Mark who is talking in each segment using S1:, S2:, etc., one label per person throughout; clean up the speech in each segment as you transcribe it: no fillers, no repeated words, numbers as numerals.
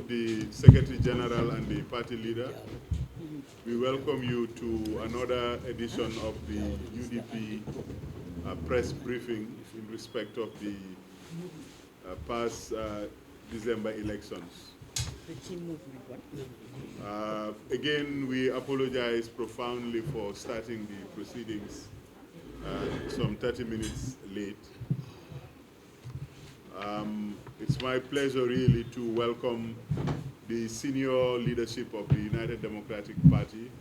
S1: of the Secretary General and the party leader, we welcome you to another edition of the UDP press briefing in respect of the past December elections. Again, we apologize profoundly for starting the proceedings some 30 minutes late. It's my pleasure really to welcome the senior leadership of the United Democratic Party.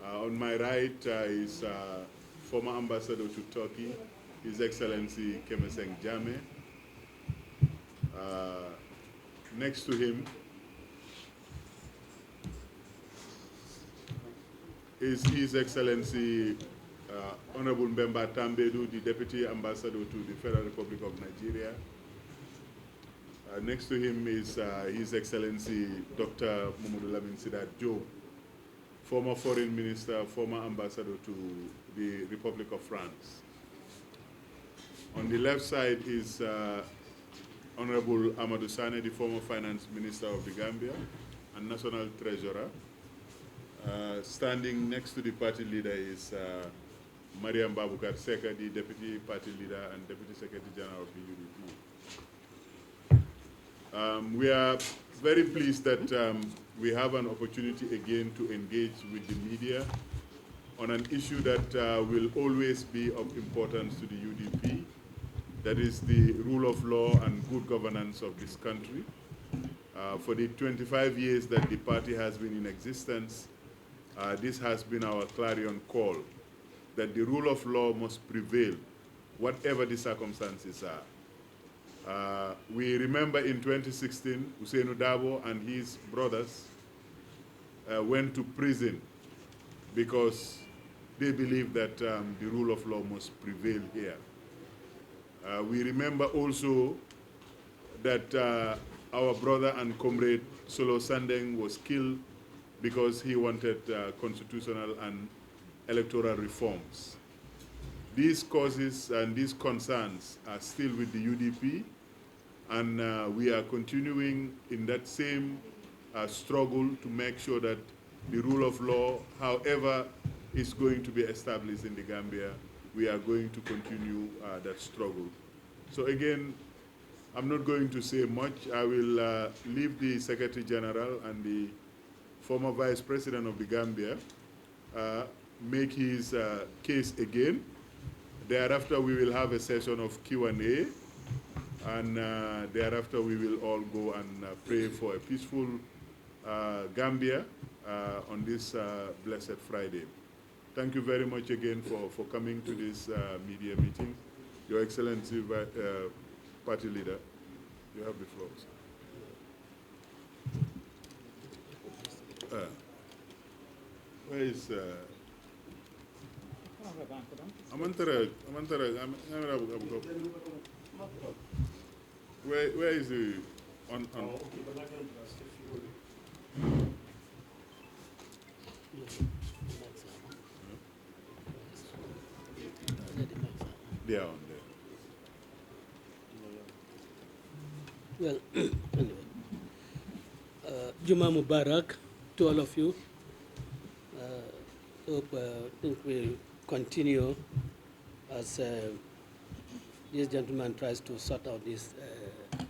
S1: On my right is former ambassador to Turkey, His Excellency Kemeseng Jame. Next to him is His Excellency Honorable Mbemba Tambedu, the Deputy Ambassador to the Federal Republic of Nigeria. Next to him is His Excellency Dr. Mamadou Lamine Sidat Diop, former Foreign Minister, former Ambassador to the Republic of France. On the left side is Honorable Amadou Sane, the former Finance Minister of the Gambia and National Treasurer. Standing next to the party leader is Mariam Babukar Seka, the Deputy Party Leader and Deputy Secretary General of the UDP. We are very pleased that we have an opportunity again to engage with the media on an issue that will always be of importance to the UDP, that is the rule of law and good governance of this country. For the 25 years that the party has been in existence, this has been our clarion call, that the rule of law must prevail, whatever the circumstances are. We remember in 2016, Usainu Dabo and his brothers went to prison because they believed that the rule of law must prevail here. We remember also that our brother and comrade Solo Sandeng was killed because he wanted constitutional and electoral reforms. These causes and these concerns are still with the UDP, and we are continuing in that same struggle to make sure that the rule of law, however is going to be established in the Gambia, we are going to continue that struggle. So again, I'm not going to say much. I will leave the Secretary General and the former Vice President of the Gambia make his case again. Thereafter, we will have a session of Q&A, and thereafter we will all go and pray for a peaceful Gambia on this blessed Friday. Thank you very much again for coming to this media meeting. Your Excellency, Party Leader, you have the floor. Where is where is the on they are on there.
S2: Well, Juma Mubarak to all of you. Hope think we'll continue as this gentleman tries to sort out this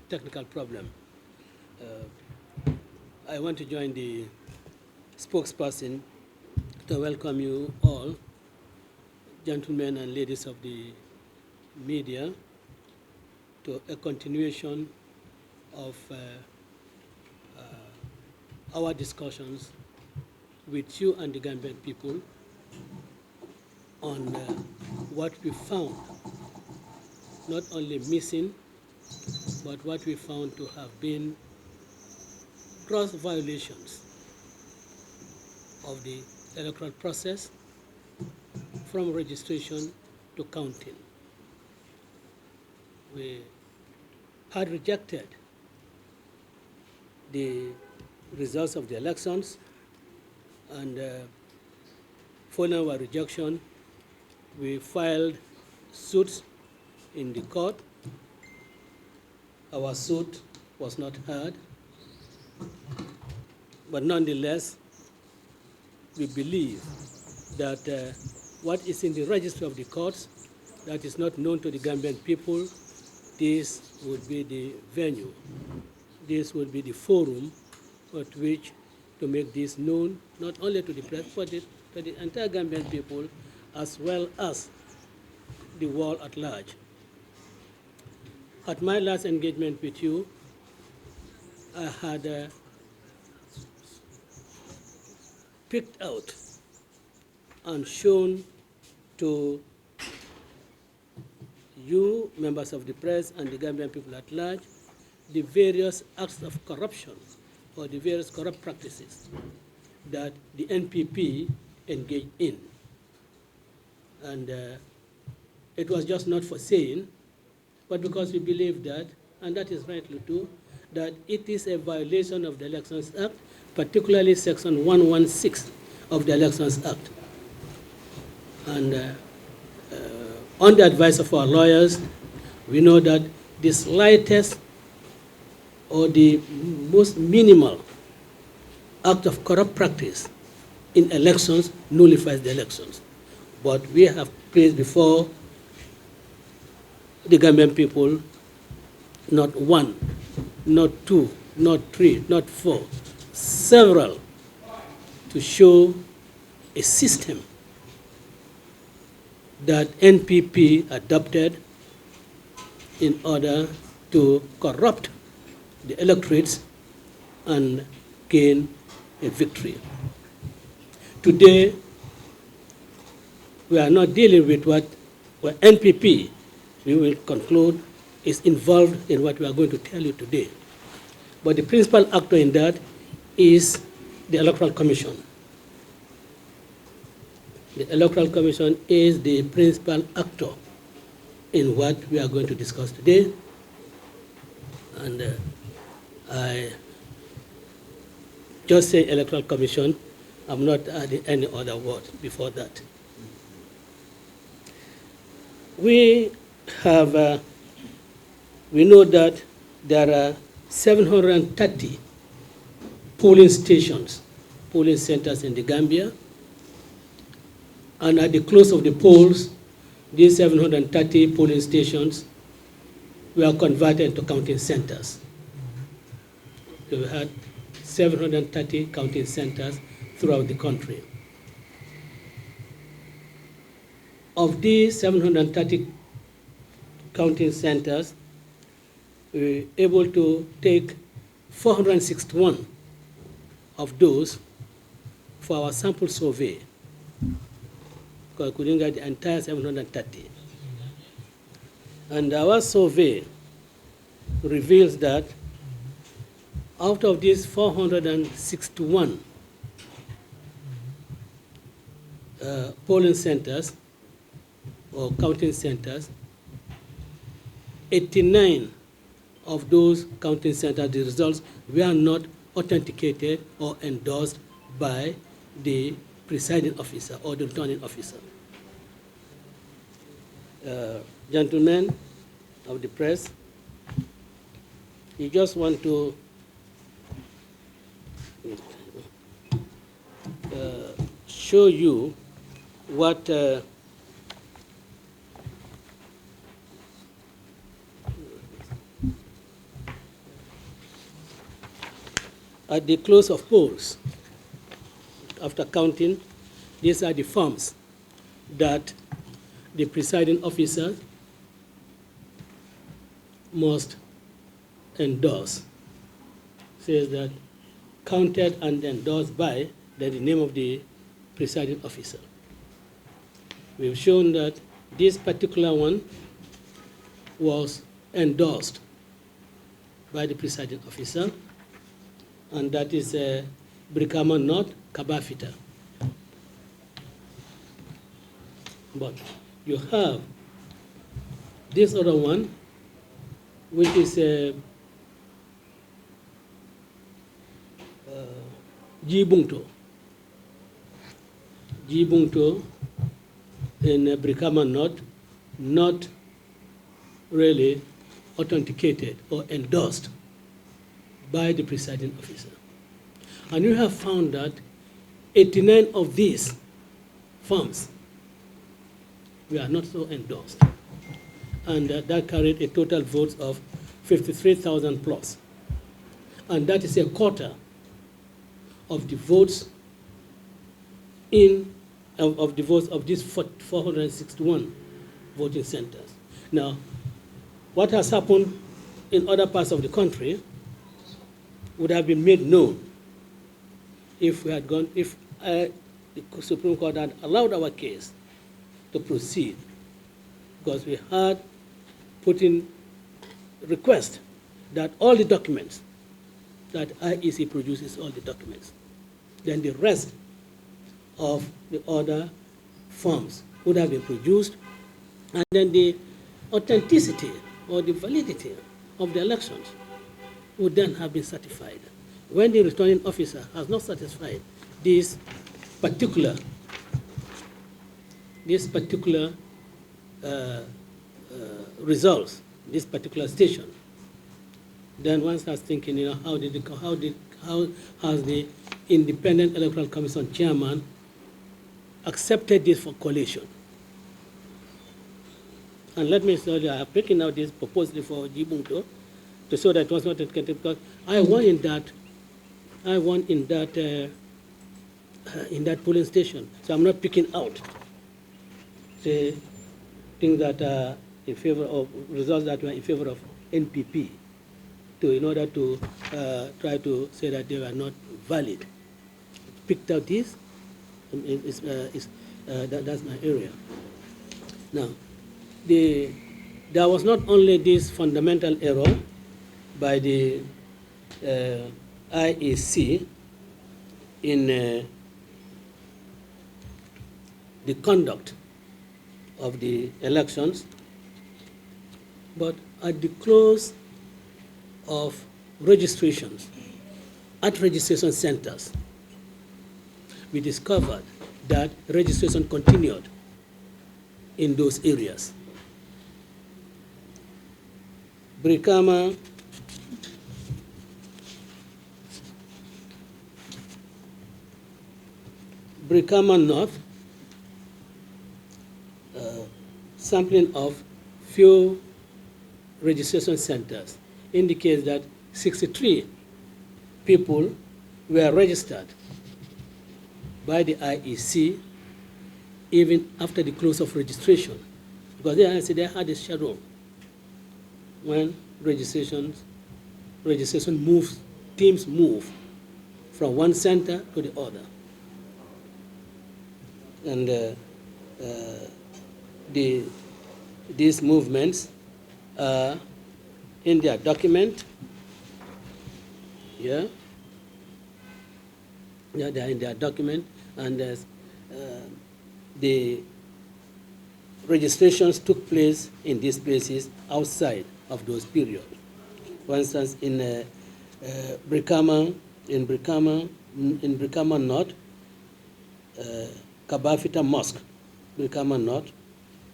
S2: technical problem. I want to join the spokesperson to welcome you all, gentlemen and ladies of the media, to a continuation of our discussions with you and the Gambian people on what we found not only missing, but what we found to have been gross violations of the electoral process from registration to counting. We had rejected the results of the elections, and following our rejection, we filed suits in the court. Our suit was not heard, But nonetheless, we believe that what is in the register of the courts that is not known to the Gambian people, this would be the venue. This would be the forum at which to make this known, not only to the press, but to the entire Gambian people, as well as the world at large. At my last engagement with you, I had picked out and shown to you, members of the press, and the Gambian people at large, the various acts of corruption or the various corrupt practices that the NPP engaged in. And it was just not for saying, but because we believe that, and that is rightly too, that it is a violation of the Elections Act, particularly Section 116 of the Elections Act. And on the advice of our lawyers, we know that the slightest or the most minimal act of corrupt practice in elections nullifies the elections. But we have placed before the Gambian people not one, not two, not three, not four, several, to show a system that NPP adopted in order to corrupt the electorates and gain a victory. Today, we are not dealing with what NPP, we will conclude, is involved in what we are going to tell you today. But the principal actor in that is the Electoral Commission. The Electoral Commission is the principal actor in what we are going to discuss today. And I just say Electoral Commission. I'm not adding any other word before that. We have, we know that there are 730 polling stations, polling centers in the Gambia. And at the close of the polls, these 730 polling stations were converted into counting centers. So we had 730 counting centers throughout the country. Of these 730 counting centers, we were able to take 461 of those for our sample survey, because we couldn't get the entire 730. And our survey reveals that out of these 461 polling centers or counting centers, 89 of those counting centers, the results were not authenticated or endorsed by the presiding officer or the returning officer. Gentlemen of the press, you just want to show you what at the close of polls, after counting, these are the forms that the presiding officer must endorse. Says that counted and endorsed by, then the name of the presiding officer. We've shown that this particular one was endorsed by the presiding officer, and that is Brikama North Kabafita. But you have this other one, which is Jibungto. Jibungto in Brikama North, not really authenticated or endorsed by the presiding officer. And you have found that 89 of these forms were not so endorsed. And that carried a total votes of 53,000 plus. And that is a quarter of the votes of the votes of these 461 voting centers. Now, what has happened in other parts of the country would have been made known if the Supreme Court had allowed our case to proceed, because we had put in request that all the documents, that IEC produces all the documents, then the rest of the other forms would have been produced, and then the authenticity or the validity of the elections would then have been certified. When the returning officer has not satisfied these particular results, this particular station, then one starts thinking, how has the Independent Electoral Commission chairman accepted this for collation? And let me say that I have taken out this proposal for Jibunto to show that it was not etiquette, because I won in that polling station. So I'm not picking out the things that are in favor of results that were in favor of NPP, in order to try to say that they were not valid. Picked out this. That's my area. Now, there was not only this fundamental error by the IEC in the conduct of the elections, but at the close of registrations at registration centers, we discovered that registration continued in those areas. Brikama, North, sampling of few registration centers indicates that 63 people were registered by the IEC even after the close of registration, because they had a schedule when teams move from one center to the other. And these movements are in their document. Yeah, they're in their document, and the registrations took place in these places outside of those periods. For instance, in Brikama North, Kabafita Mosque, Brikama North,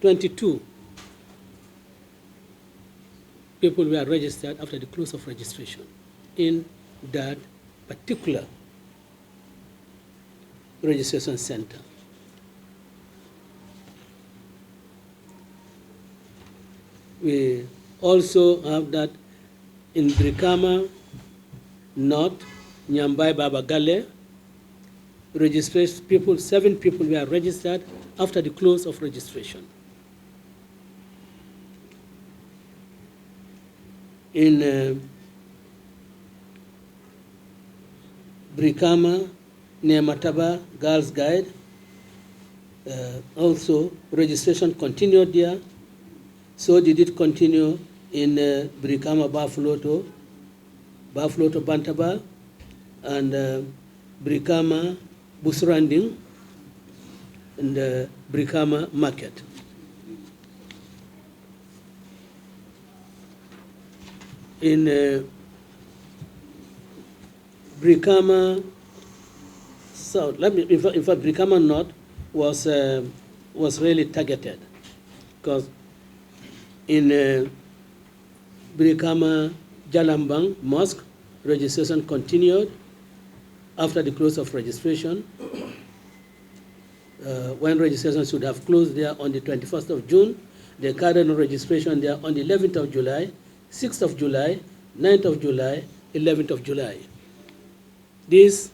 S2: 22 people were registered after the close of registration in that particular registration center. We also have that in Brikama North, Nyambai Babagale, 7 people were registered after the close of registration. In Brikama, near Mataba Girls Guide, also registration continued there. So did it continue in Brikama Bafloto Bantaba, and Brikama Busranding, and Brikama Market. In Brikama South, in fact, Brikama North was really targeted, because in Brikama Jalambang Mosque, registration continued after the close of registration, when registration should have closed there on the 21st of June. They carried on registration there on the 11th of July, 6th of July, 9th of July, 11th of July. This,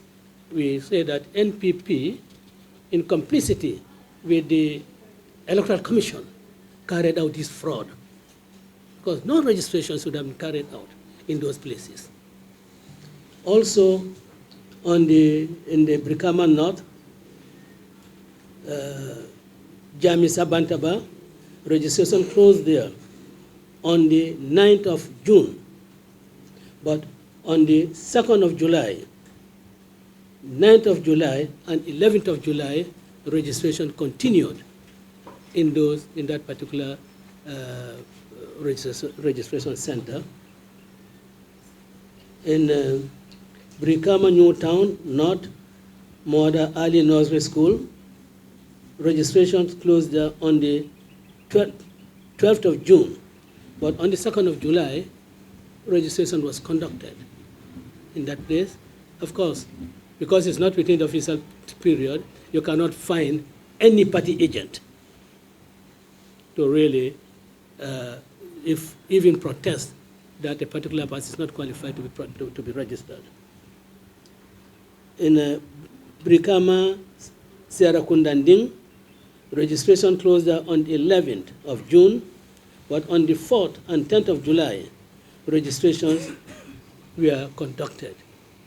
S2: we say that NPP, in complicity with the Electoral Commission, carried out this fraud, because no registration should have been carried out in those places. Also, in the Brikama North, Jamisa Bantaba, registration closed there on the 9th of June, but on the 2nd of July, 9th of July, and 11th of July, registration continued in that particular registration center. In Brikama New Town, North Moda Ali Nursery School, registration closed there on the 12th of June, but on the 2nd of July, registration was conducted in that place. Of course, because it's not within the official period, you cannot find any party agent to really, if even protest that a particular party is not qualified to be registered. In Brikama Serakundanding, registration closed on the 11th of June, but on the 4th and 10th of July, registrations were conducted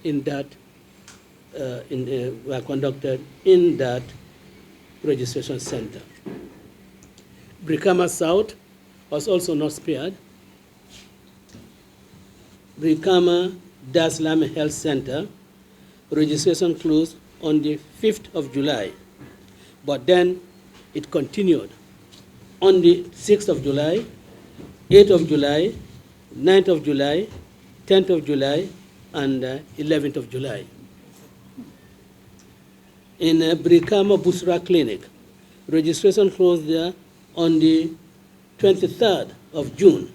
S2: in that registration center. Brikama South was also not spared. Brikama Daslam Health Center, registration closed on the 5th of July, but then it continued on the 6th of July, 8th of July, 9th of July, 10th of July, and 11th of July. In Brikama Busra Clinic, registration closed there on the 23rd of June,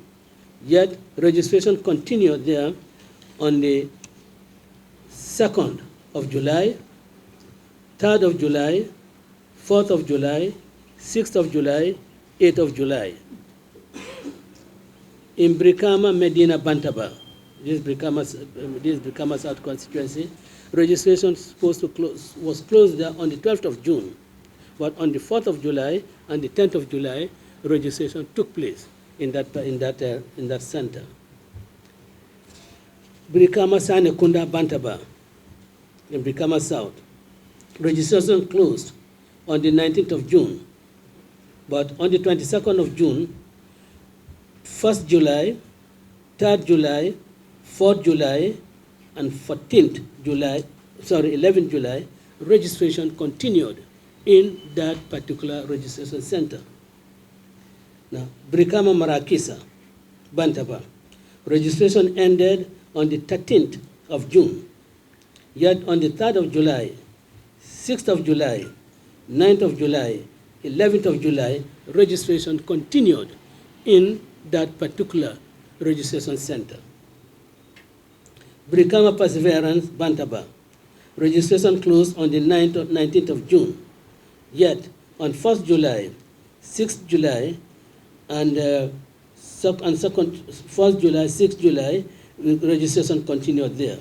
S2: yet registration continued there on the 2nd of July, 3rd of July, 4th of July, 6th of July, 8th of July. In Brikama Medina Bantaba, this Brikama South constituency, registration was closed there on the 12th of June, but on the 4th of July and the 10th of July, registration took place in that center. Brikama Sanekunda Bantaba, in Brikama South, registration closed on the 19th of June, but on the 22nd of June, 1st July, 3rd July, 4th July, and 11th July, registration continued in that particular registration center. Now, Brikama Marakisa, Bantaba, registration ended on the 13th of June, yet on the 3rd of July, 6th of July, 9th of July, 11th of July, registration continued in that particular registration center. Brikama Perseverance, Bantaba, registration closed on the 19th of June, yet on 1st July, 6th July, and 1st July, 6th July, registration continued there.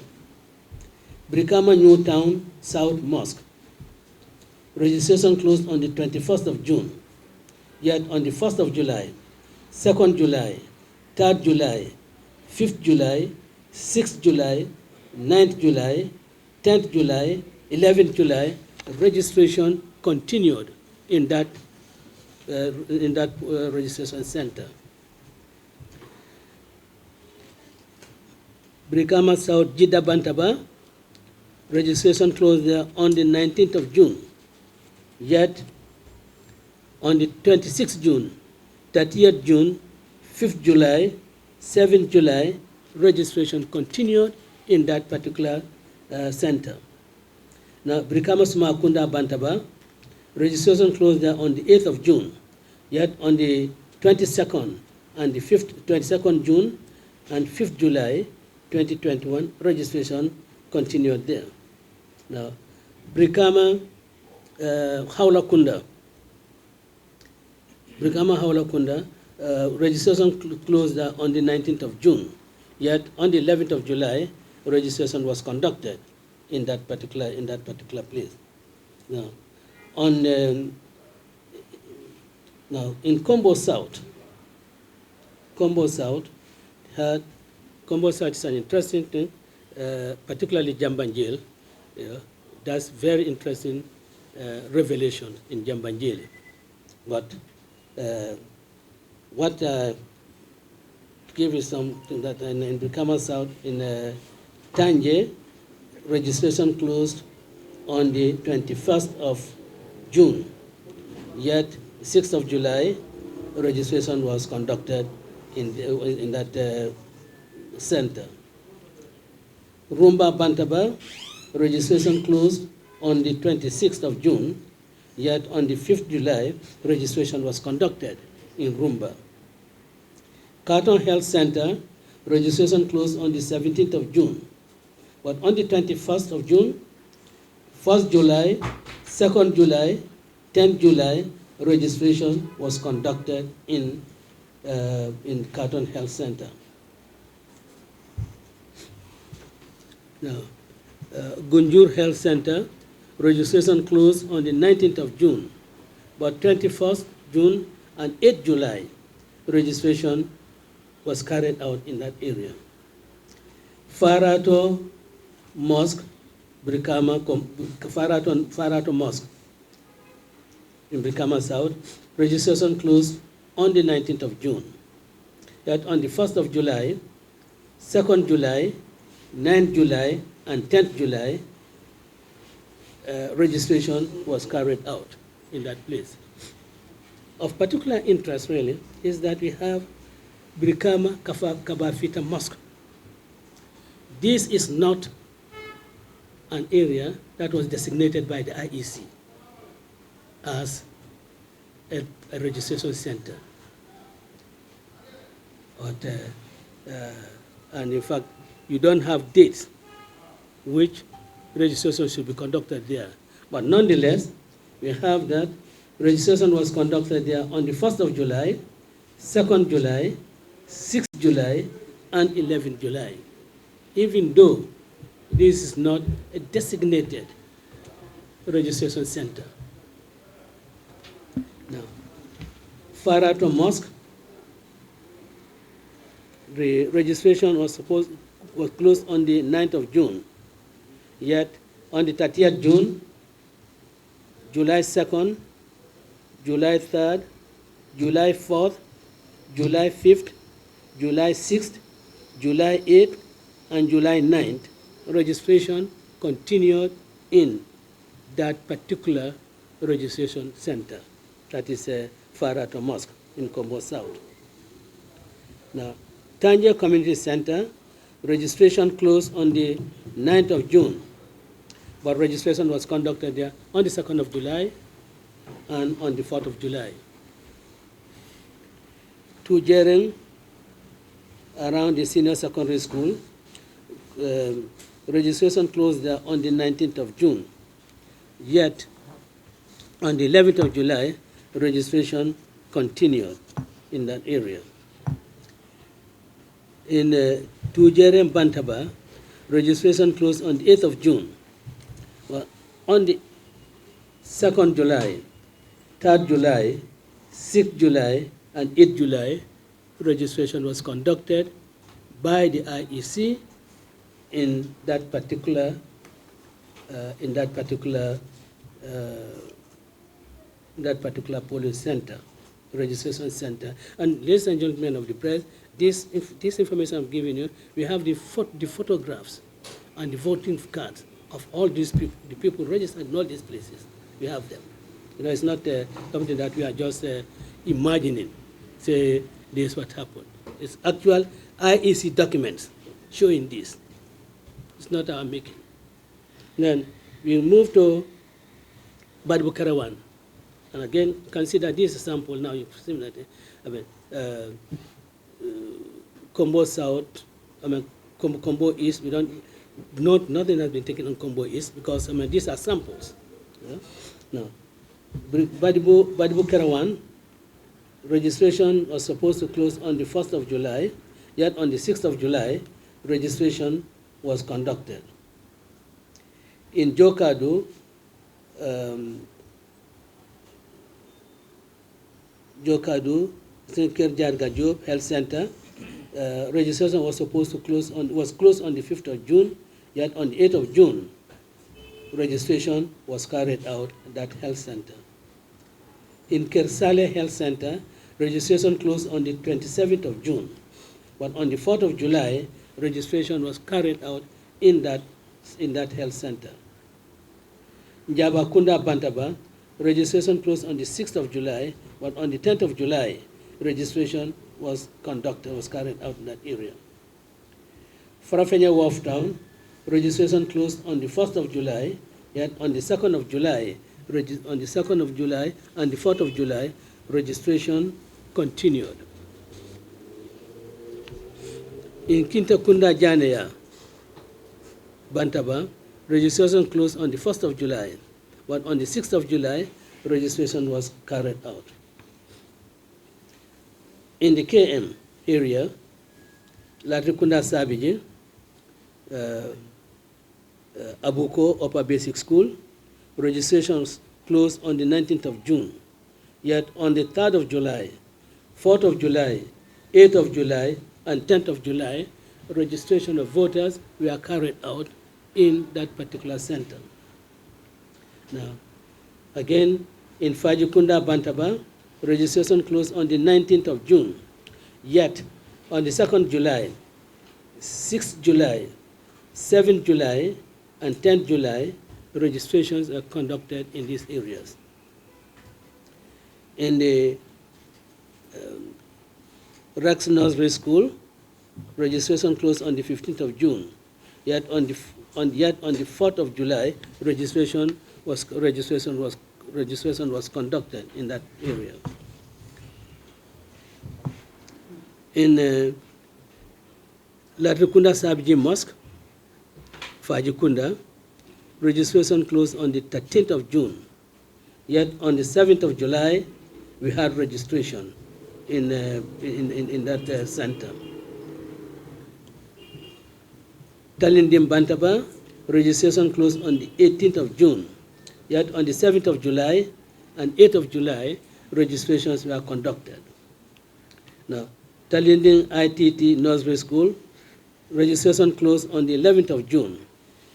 S2: Brikama New Town South Mosque, registration closed on the 21st of June, yet on the 1st of July, 2nd July, 3rd July, 5th July, 6th July, 9th July, 10th July, 11th July, registration continued in that registration center. Brikama South Jidda Bantaba, registration closed there on the 19th of June, yet on the 26th June, 30th June, 5th July, 7th July, registration continued in that particular center. Now, Brikama Sumakunda Bantaba, registration closed there on the 8th of June, yet on the 22nd and the 22nd June and 5th July, 2021, registration continued there. Now, Brikama Haulakunda. Brikama Haulakunda, registration closed on the 19th of June. Yet on the 11th of July, registration was conducted in that particular place. Now, now in Combo South, Combo South is an interesting thing, particularly Jambanjel. That's very interesting revelation in Jambanjel. But what give you something that in Brikama South, in Tanje, registration closed on the 21st of June. Yet 6th of July, registration was conducted in that center. Rumba Bantaba, registration closed on the 26th of June, yet on the 5th July, registration was conducted in Rumba. Carton Health Center, registration closed on the 17th of June, but on the 21st of June, 1st July, 2nd July, 10th July, registration was conducted in Carton Health Center. Now, Gunjur Health Center, registration closed on the 19th of June, but 21st June and 8th July, registration was carried out in that area. Fatou Mosque, Brikama, Fatou Mosque in Brikama South, registration closed on the 19th of June. Yet on the 1st of July, 2nd July, 9th July, and 10th July, registration was carried out in that place. Of particular interest, really, is that we have Brikama Kabafita Mosque. This is not an area that was designated by the IEC as a registration center. And in fact, you don't have dates which registration should be conducted there. But nonetheless, we have that registration was conducted there on the 1st of July, 2nd July, 6th July, and 11th July, even though this is not a designated registration center. Now, Fatou Mosque, the registration was closed on the 9th of June. Yet on the 30th June, July 2nd, July 3rd, July 4th, July 5th, July 6th, July 8th, and July 9th, registration continued in that particular registration center, that is Fatou Mosque in Combo South. Now, Tanje Community Center, registration closed on the 9th of June, but registration was conducted there on the 2nd of July and on the 4th of July. Tujering, around the senior secondary school, registration closed there on the 19th of June. Yet, on the 11th of July, registration continued in that area. In Tujerem Bantaba, registration closed on the 8th of June. Well, on the 2nd July, 3rd July, 6th July, and 8th July, registration was conducted by the IEC in that particular polling center, registration center. And ladies and gentlemen of the press, this information I'm giving you, we have the photographs and the voting cards of all these people, the people registered in all these places. We have them. You know, it's not something that we are just imagining, say this is what happened. It's actual IEC documents showing this. It's not our making. Then we move to Badbu Karawan. And again, consider this sample now. You've seen that. Combo South, Combo East, nothing has been taken on Combo East because these are samples. Yeah? Now, Badibu Kerawan, registration was supposed to close on the 1st of July, yet on the 6th of July, registration was conducted. In Jokadu, St. Kerr Job Health Center, registration was supposed to closed on the 5th of June, yet on the 8th of June, registration was carried out at that health center. In Kersale Health Center, registration closed on the 27th of June, but on the 4th of July, registration was carried out in that health center. Njabakunda Bantaba, registration closed on the 6th of July, but on the 10th of July, registration was carried out in that area. Farafenya Wharf Town, registration closed on the 1st of July, yet on the 2nd of July, and the 4th of July, registration continued. In Kintakunda Janea, Bantaba, registration closed on the 1st of July, but on the 6th of July, registration was carried out. In the KM area, Latrikunda Sabiji, Abuko Upper Basic School, registrations closed on the 19th of June, yet on the 3rd of July, 4th of July, 8th of July, and 10th of July, registration of voters were carried out in that particular center. Now, again, in Fajikunda Bantaba, registration closed on the 19th of June, yet on the 2nd July, 6th July, 7th July, and 10th July, registrations are conducted in these areas. In the Rex Nursery School, registration closed on the 15th of June, yet on the 4th of July, registration was conducted in that area. In Latrikunda Sabji Mosque, Fajikunda, registration closed on the 13th of June, yet on the 7th of July, we had registration in that center. Talindim Bantaba, registration closed on the 18th of June, yet on the 7th of July and 8th of July, registrations were conducted. Now, Talindim ITT Nursery School, registration closed on the 11th of June,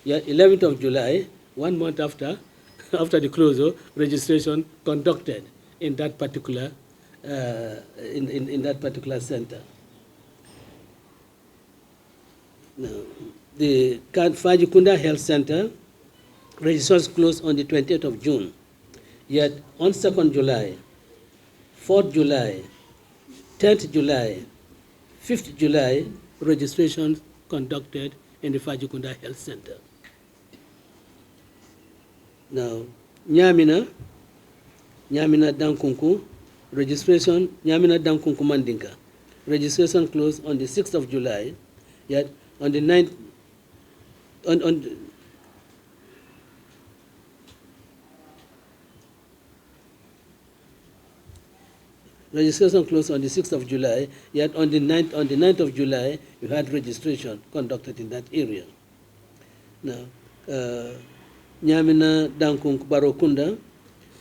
S2: yet 11th of July, 1 month after the closure, registration conducted in that particular center. Now, the Fajikunda Health Center, registration closed on the 20th of June, yet on 2nd July, 4th July, 10th July, 5th July, registration conducted in the Fajikunda Health Center. Now, Nyamina Dankunku, registration, Nyamina Dankunku Mandinka, registration closed on the 6th of July, yet on the 9th, registration closed on the 6th of July, yet on the 9th of July, you had registration conducted in that area. Now, Nyamina Dankunk Barokunda,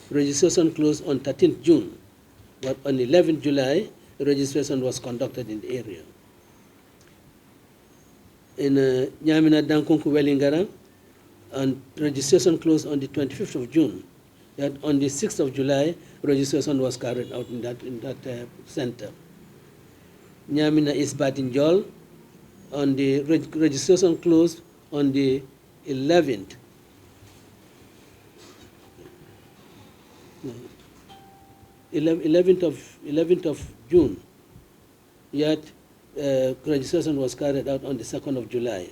S2: registration closed on 13th June, but on 11th July, registration was conducted in the area. In Nyamina Dankunk Wellingara, and registration closed on the 25th of June, yet on the 6th of July, registration was carried out in that center. Nyamina Isbatinjol, on the registration closed on the 11th. 11th of June, yet registration was carried out on the 2nd of July.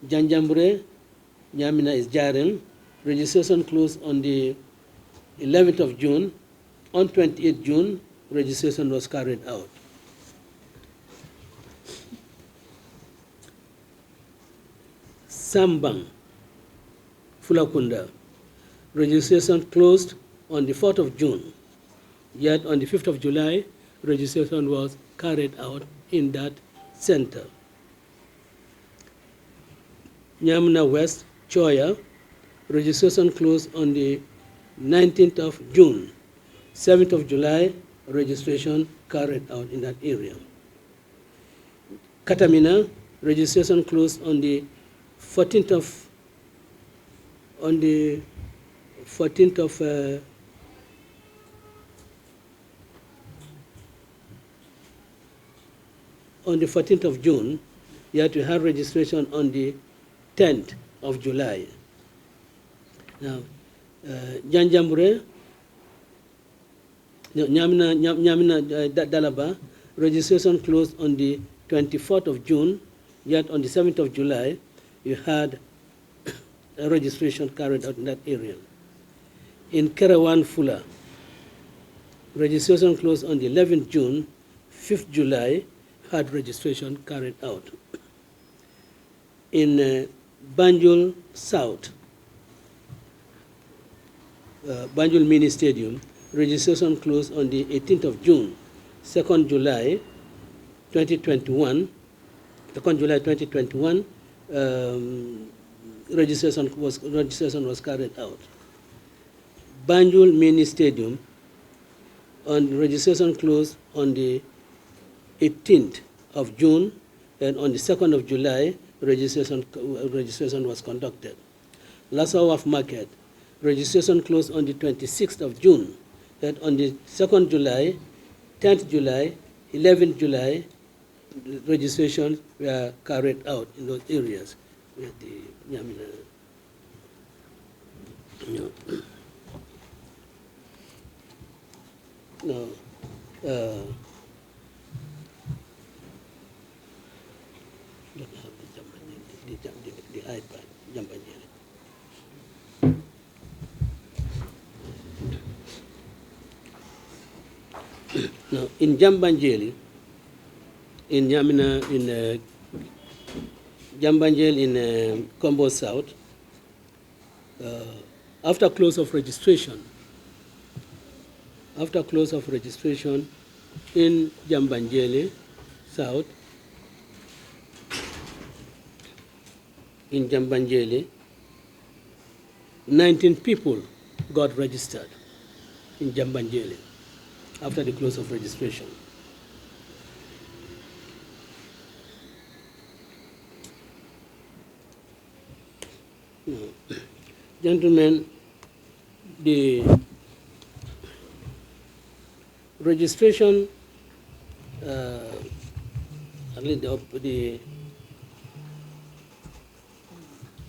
S2: Janjambure, Nyamina is Jaren, registration closed on the 11th of June. On 28th June, registration was carried out. Sambang, Fulakunda. Registration closed on the 4th of June, yet on the 5th of July, registration was carried out in that center. Nyamna West, Choya, registration closed on the 19th of June. 7th of July, registration carried out in that area. Katamina, registration closed on the 14th of on the 14th of June, yet we had registration on the 10th of July. Now, Janjambure, Nyamina Dalaba, registration closed on the 24th of June, yet on the 7th of July, you had a registration carried out in that area. In Kerawan Fula, registration closed on the 11th June, 5th July, had registration carried out. In Banjul South, Banjul Mini Stadium, registration closed on the 18th of June, 2nd July 2021. 2nd July 2021, registration was carried out. Banjul Mini Stadium, on registration closed on the 18th of June, and on the 2nd of July, registration was conducted. Lassawaf Market, registration closed on the 26th of June, and on the 2nd July, 10th July, 11th July, registrations were carried out in those areas. No. The iPad, Jambanjeli. Now, in Jambanjeli, in Yamina, in Jambanjel in Combo South, after close of registration in Jambanjeli South, in Jambanjeli, 19 people got registered in Jambanjeli after the close of registration. Gentlemen, the registration,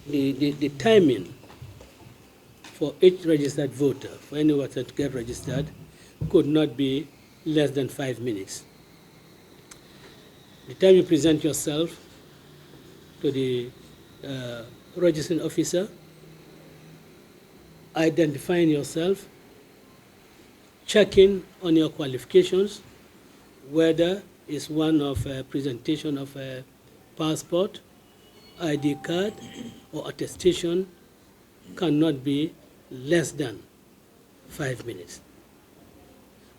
S2: the timing for each registered voter, for anyone to get registered, could not be less than 5 minutes. The time you present yourself to the registering officer, identifying yourself, checking on your qualifications, whether it's one of a presentation of a passport, ID card, or attestation, cannot be less than 5 minutes.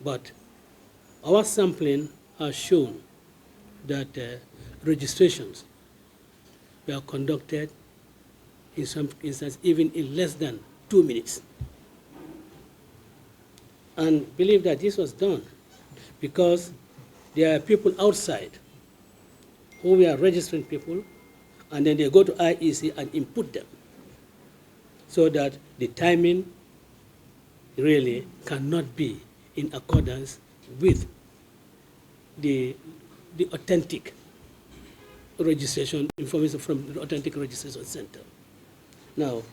S2: But our sampling has shown that registrations were conducted in some instances even in less than 2 minutes. And believe that this was done because there are people outside who were registering people, and then they go to IEC and input them so that the timing really cannot be in accordance with the authentic registration information from the authentic registration center. Now,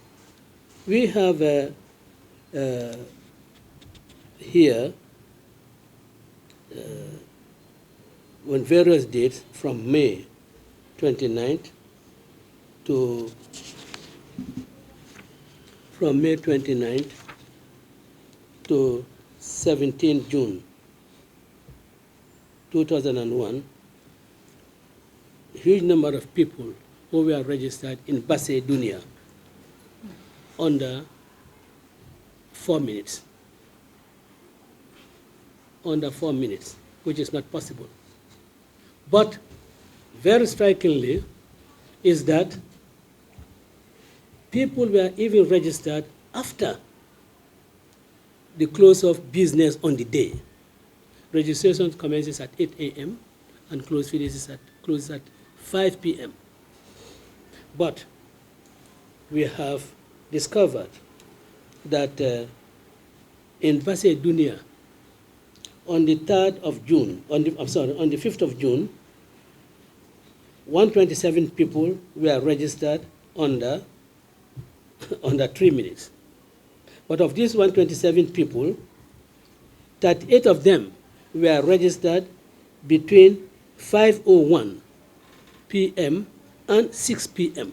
S2: we have here on various dates from May 29th to from May 29th to 17 June 2001, a huge number of people who were registered in Basse Dunia under 4 minutes. Under 4 minutes, which is not possible. But very strikingly is that people were even registered after the close of business on the day. Registration commences at 8 a.m. and closes at 5 p.m. But we have discovered that in Basse Dunia, on the 3rd of June, on the 5th of June, 127 people were registered under 3 minutes. But of these 127 people, 38 of them were registered between 5:01 p.m. and 6 p.m.,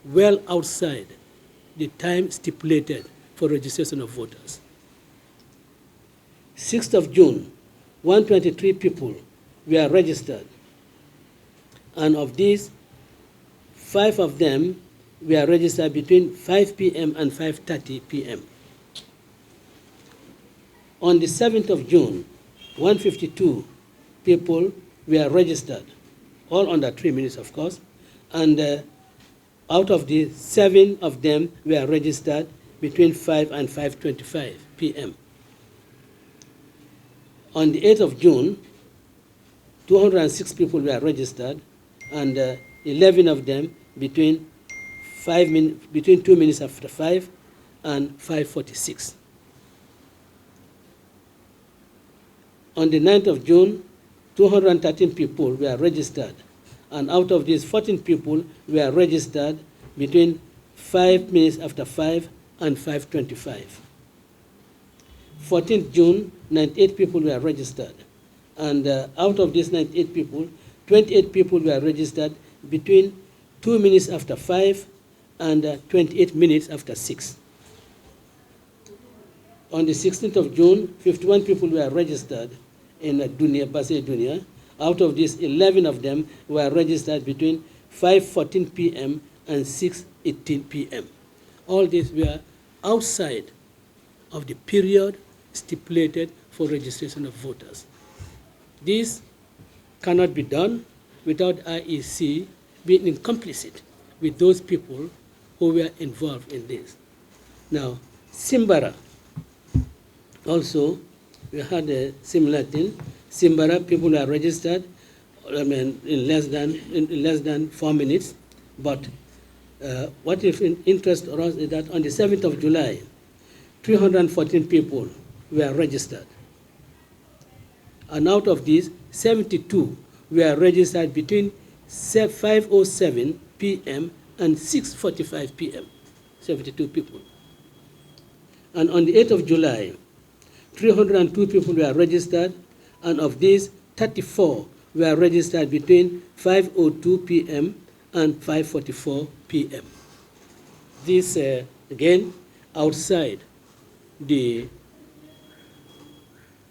S2: well outside the time stipulated for registration of voters. 6th of June, 123 people were registered, and of these, 5 of them were registered between 5 p.m. and 5:30 p.m. On the 7th of June, 152 people were registered, all under 3 minutes, of course, and out of the 7 of them were registered between 5 and 5:25 p.m. On the 8th of June, 206 people were registered, and 11 of them between 2 minutes after 5 and 5:46. On the 9th of June, 213 people were registered, and out of these, 14 people were registered between 5 minutes after 5 and 5:25. 14th June, 98 people were registered, and out of these 98 people, 28 people were registered between 2 minutes after 5 and 28 minutes after 6. On the 16th of June, 51 people were registered in Basse Dunia. Out of these, 11 of them were registered between 5:14 p.m. and 6:18 p.m. All these were outside of the period stipulated for registration of voters. This cannot be done without IEC being complicit with those people who were involved in this. Now, Simbara, also, we had a similar thing. Simbara, people are registered, in less than 4 minutes. But what is in interest for us is that on the 7th of July, 314 people were registered. And out of these, 72 were registered between 5:07 p.m. and 6:45 p.m., 72 people. And on the 8th of July, 302 people were registered, and of these, 34 were registered between 5:02 p.m. and 5:44 p.m. This, again, outside the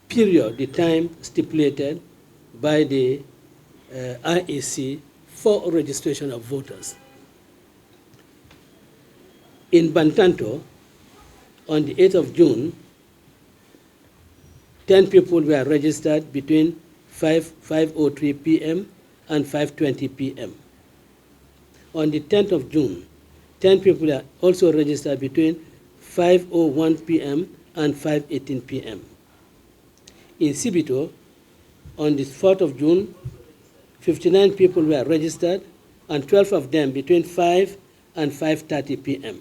S2: period, the time stipulated by the IEC for registration of voters. In Bantanto, on the 8th of June, 10 people were registered between 5:03 p.m. and 5:20 p.m. On the 10th of June, 10 people are also registered between 5:01 p.m. and 5:18 p.m. In Sibito, on the 4th of June, 59 people were registered, and 12 of them between 5 and 5:30 p.m.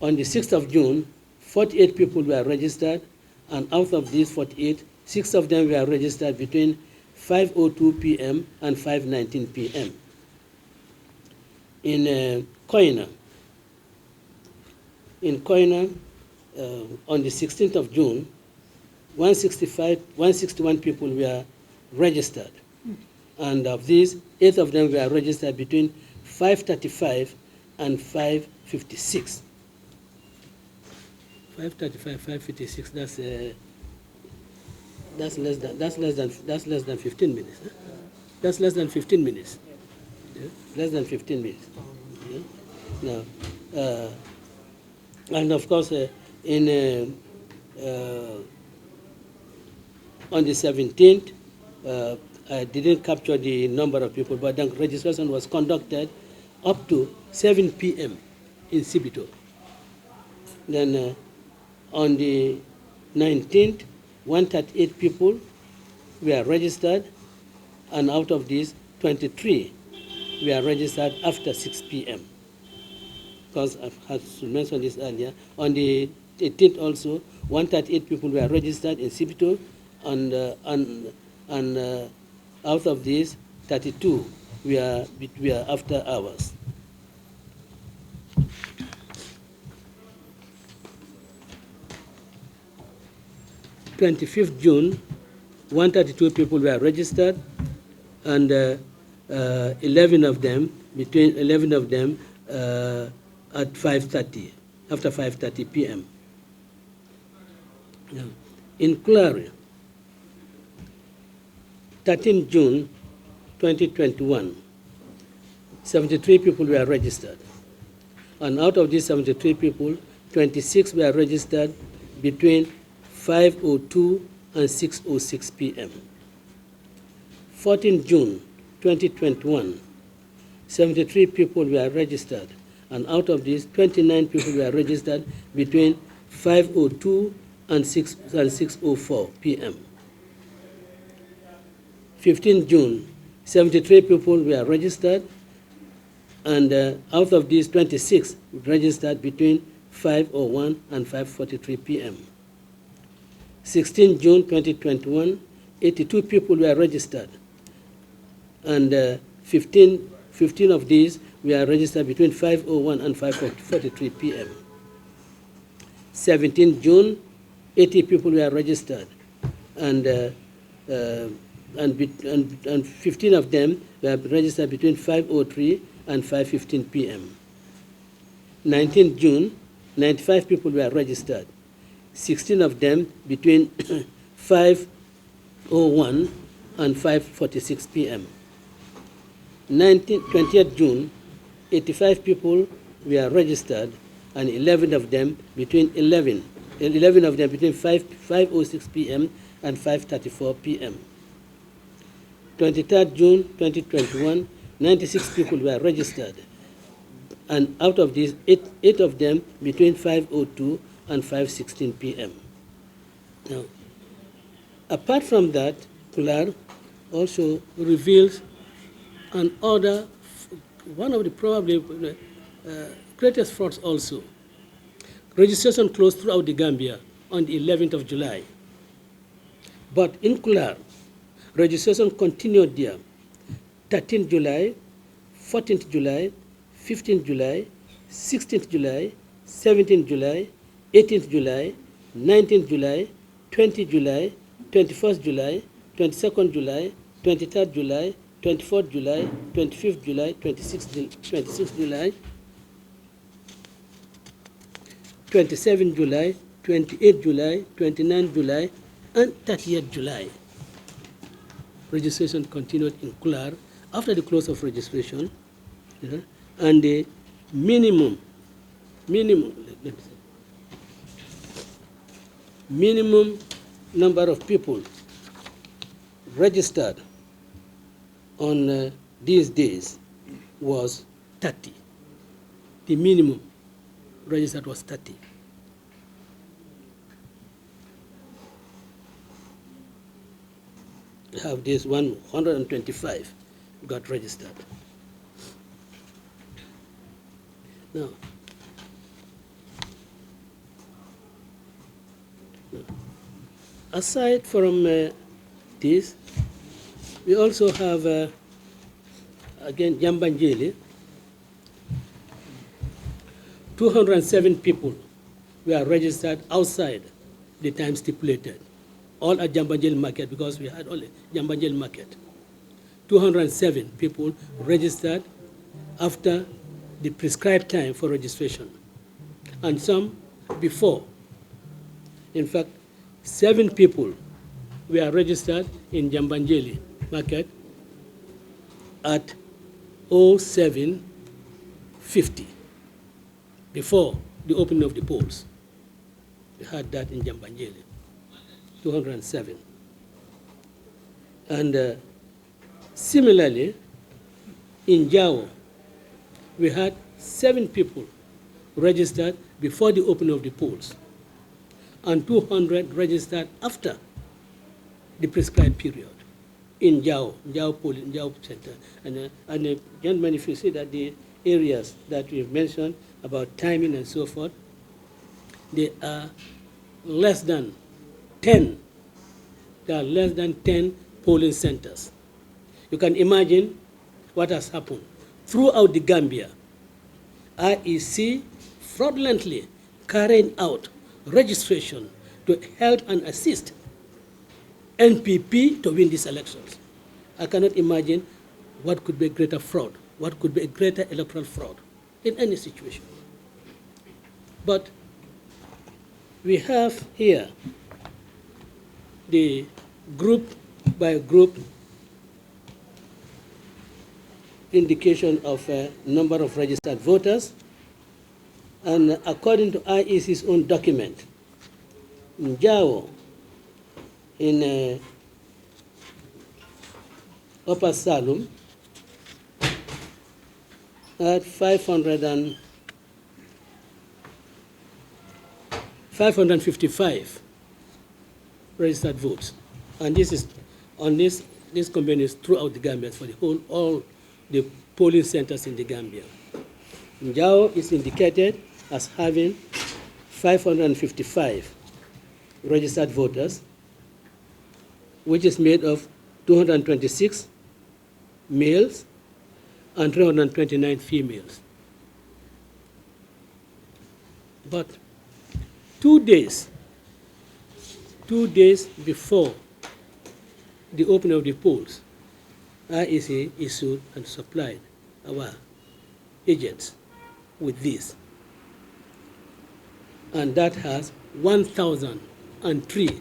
S2: On the 6th of June, 48 people were registered, and out of these 48, 6 of them were registered between 5:02 p.m. and 5:19 p.m. In Koina, on the 16th of June, 161 people were registered, and of these, 8 of them were registered between 5:35 and 5:56. 5:35, 5:56. That's less than 15 minutes. Huh? That's less than 15 minutes. less than 15 minutes. Now, and of course, on the 17th, I didn't capture the number of people, but the registration was conducted up to 7 p.m. in Sibito. Then on the 19th, 138 people were registered, and out of these, 23 were registered after 6 p.m. Because I've had to mention this earlier. On the 18th also, 138 people were registered in Sibito, and out of these, 32 were after hours. On 25th June, 132 people were registered, and 11 of them at 5:30, after 5:30 p.m. Yeah. In Clary, 13 June 2021, 73 people were registered. And out of these 73 people, 26 were registered between 5:02 and 6:06 p.m. 14 June 2021, 73 people were registered. And out of these, 29 people were registered between 5:02 and 6:04 p.m. 15 June, 73 people were registered, and out of these, 26 registered between 5:01 and 5:43 p.m. 16 June 2021, 82 people were registered, and 15 of these were registered between 5:01 and 5:43 p.m. 17 June, 80 people were registered, and 15 of them were registered between 5:03 and 5:15 p.m. 19 June, 95 people were registered, 16 of them between 5:01 and 5:46 p.m. 20th June, 85 people were registered, and 11 of them between 5:06 p.m. and 5:34 p.m. 23rd June 2021, 96 people were registered, and out of these, eight of them between 5:02 and 5:16 p.m. Now, apart from that, Kular also reveals an order, one of the probably greatest frauds also. Registration closed throughout the Gambia on the 11th of July. But in Kular, registration continued there. 13th July, 14th July, 15th July, 16th July, 17th July, 18th July, 19th July, 20th July, 21st July, 22nd July, 23rd July, 24th July, 25th July, 26th July, 27th July, 28th July, 29th July, and 30th July. Registration continued in Kular after the close of registration, and the minimum number of people registered on these days was 30. The minimum registered was 30. We have this 125 got registered. Now, aside from this, we also have, again, Jambanjeli. 207 people were registered outside the time stipulated, all at Jambanjeli market, because we had only Jambanjeli market. 207 people registered after the prescribed time for registration, and some before. In fact, 7 people were registered in Jambanjeli market at 0750, before the opening of the polls. We had that in Jambanjeli, 207. And similarly, in Jao, we had 7 people registered before the opening of the polls, and 200 registered after the prescribed period in Jao Center. And gentlemen, if you see that the areas that we've mentioned about timing and so forth, they are less than 10. There are less than 10 polling centers. You can imagine what has happened throughout the Gambia. IEC fraudulently carrying out registration to help and assist NPP to win these elections. I cannot imagine what could be a greater fraud, what could be a greater electoral fraud in any situation. But we have here the group by group indication of a number of registered voters. And according to IEC's own document, in Jao, in Upper Salum, at 555 registered votes. And this is on this campaign is throughout the Gambia for the whole, all the polling centers in the Gambia. Njao is indicated as having 555 registered voters, which is made of 226 males and 329 females. But 2 days before the opening of the polls, IEC issued and supplied our agents with this. And that has 1,003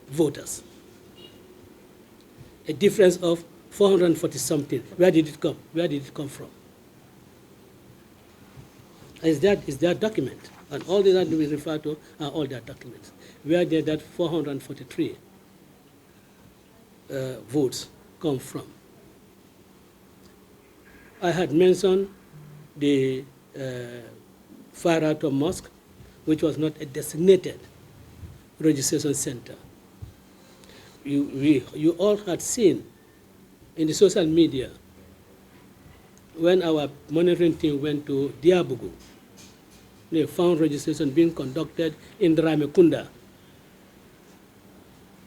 S2: voters. A difference of 440 something. Where did it come? Where did it come from? Is that document? And all that we refer to are all their documents. Where did that 443 votes come from? I had mentioned the Fatou Mosque, which was not a designated registration center. You all had seen in the social media when our monitoring team went to Diabugu, they found registration being conducted in Ramekunda,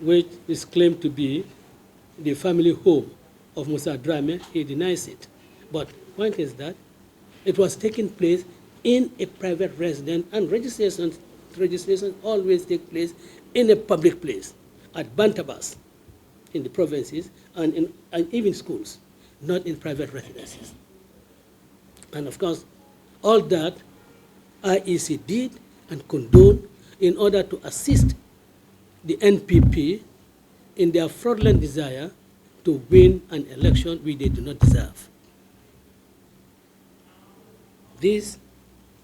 S2: which is claimed to be the family home of Musa Drame. He denies it. But point is that it was taking place in a private residence, and registration always take place in a public place, at Bantabas, in the provinces, and even schools, not in private residences. And of course, all that IEC did and condoned in order to assist the NPP in their fraudulent desire to win an election which they do not deserve. These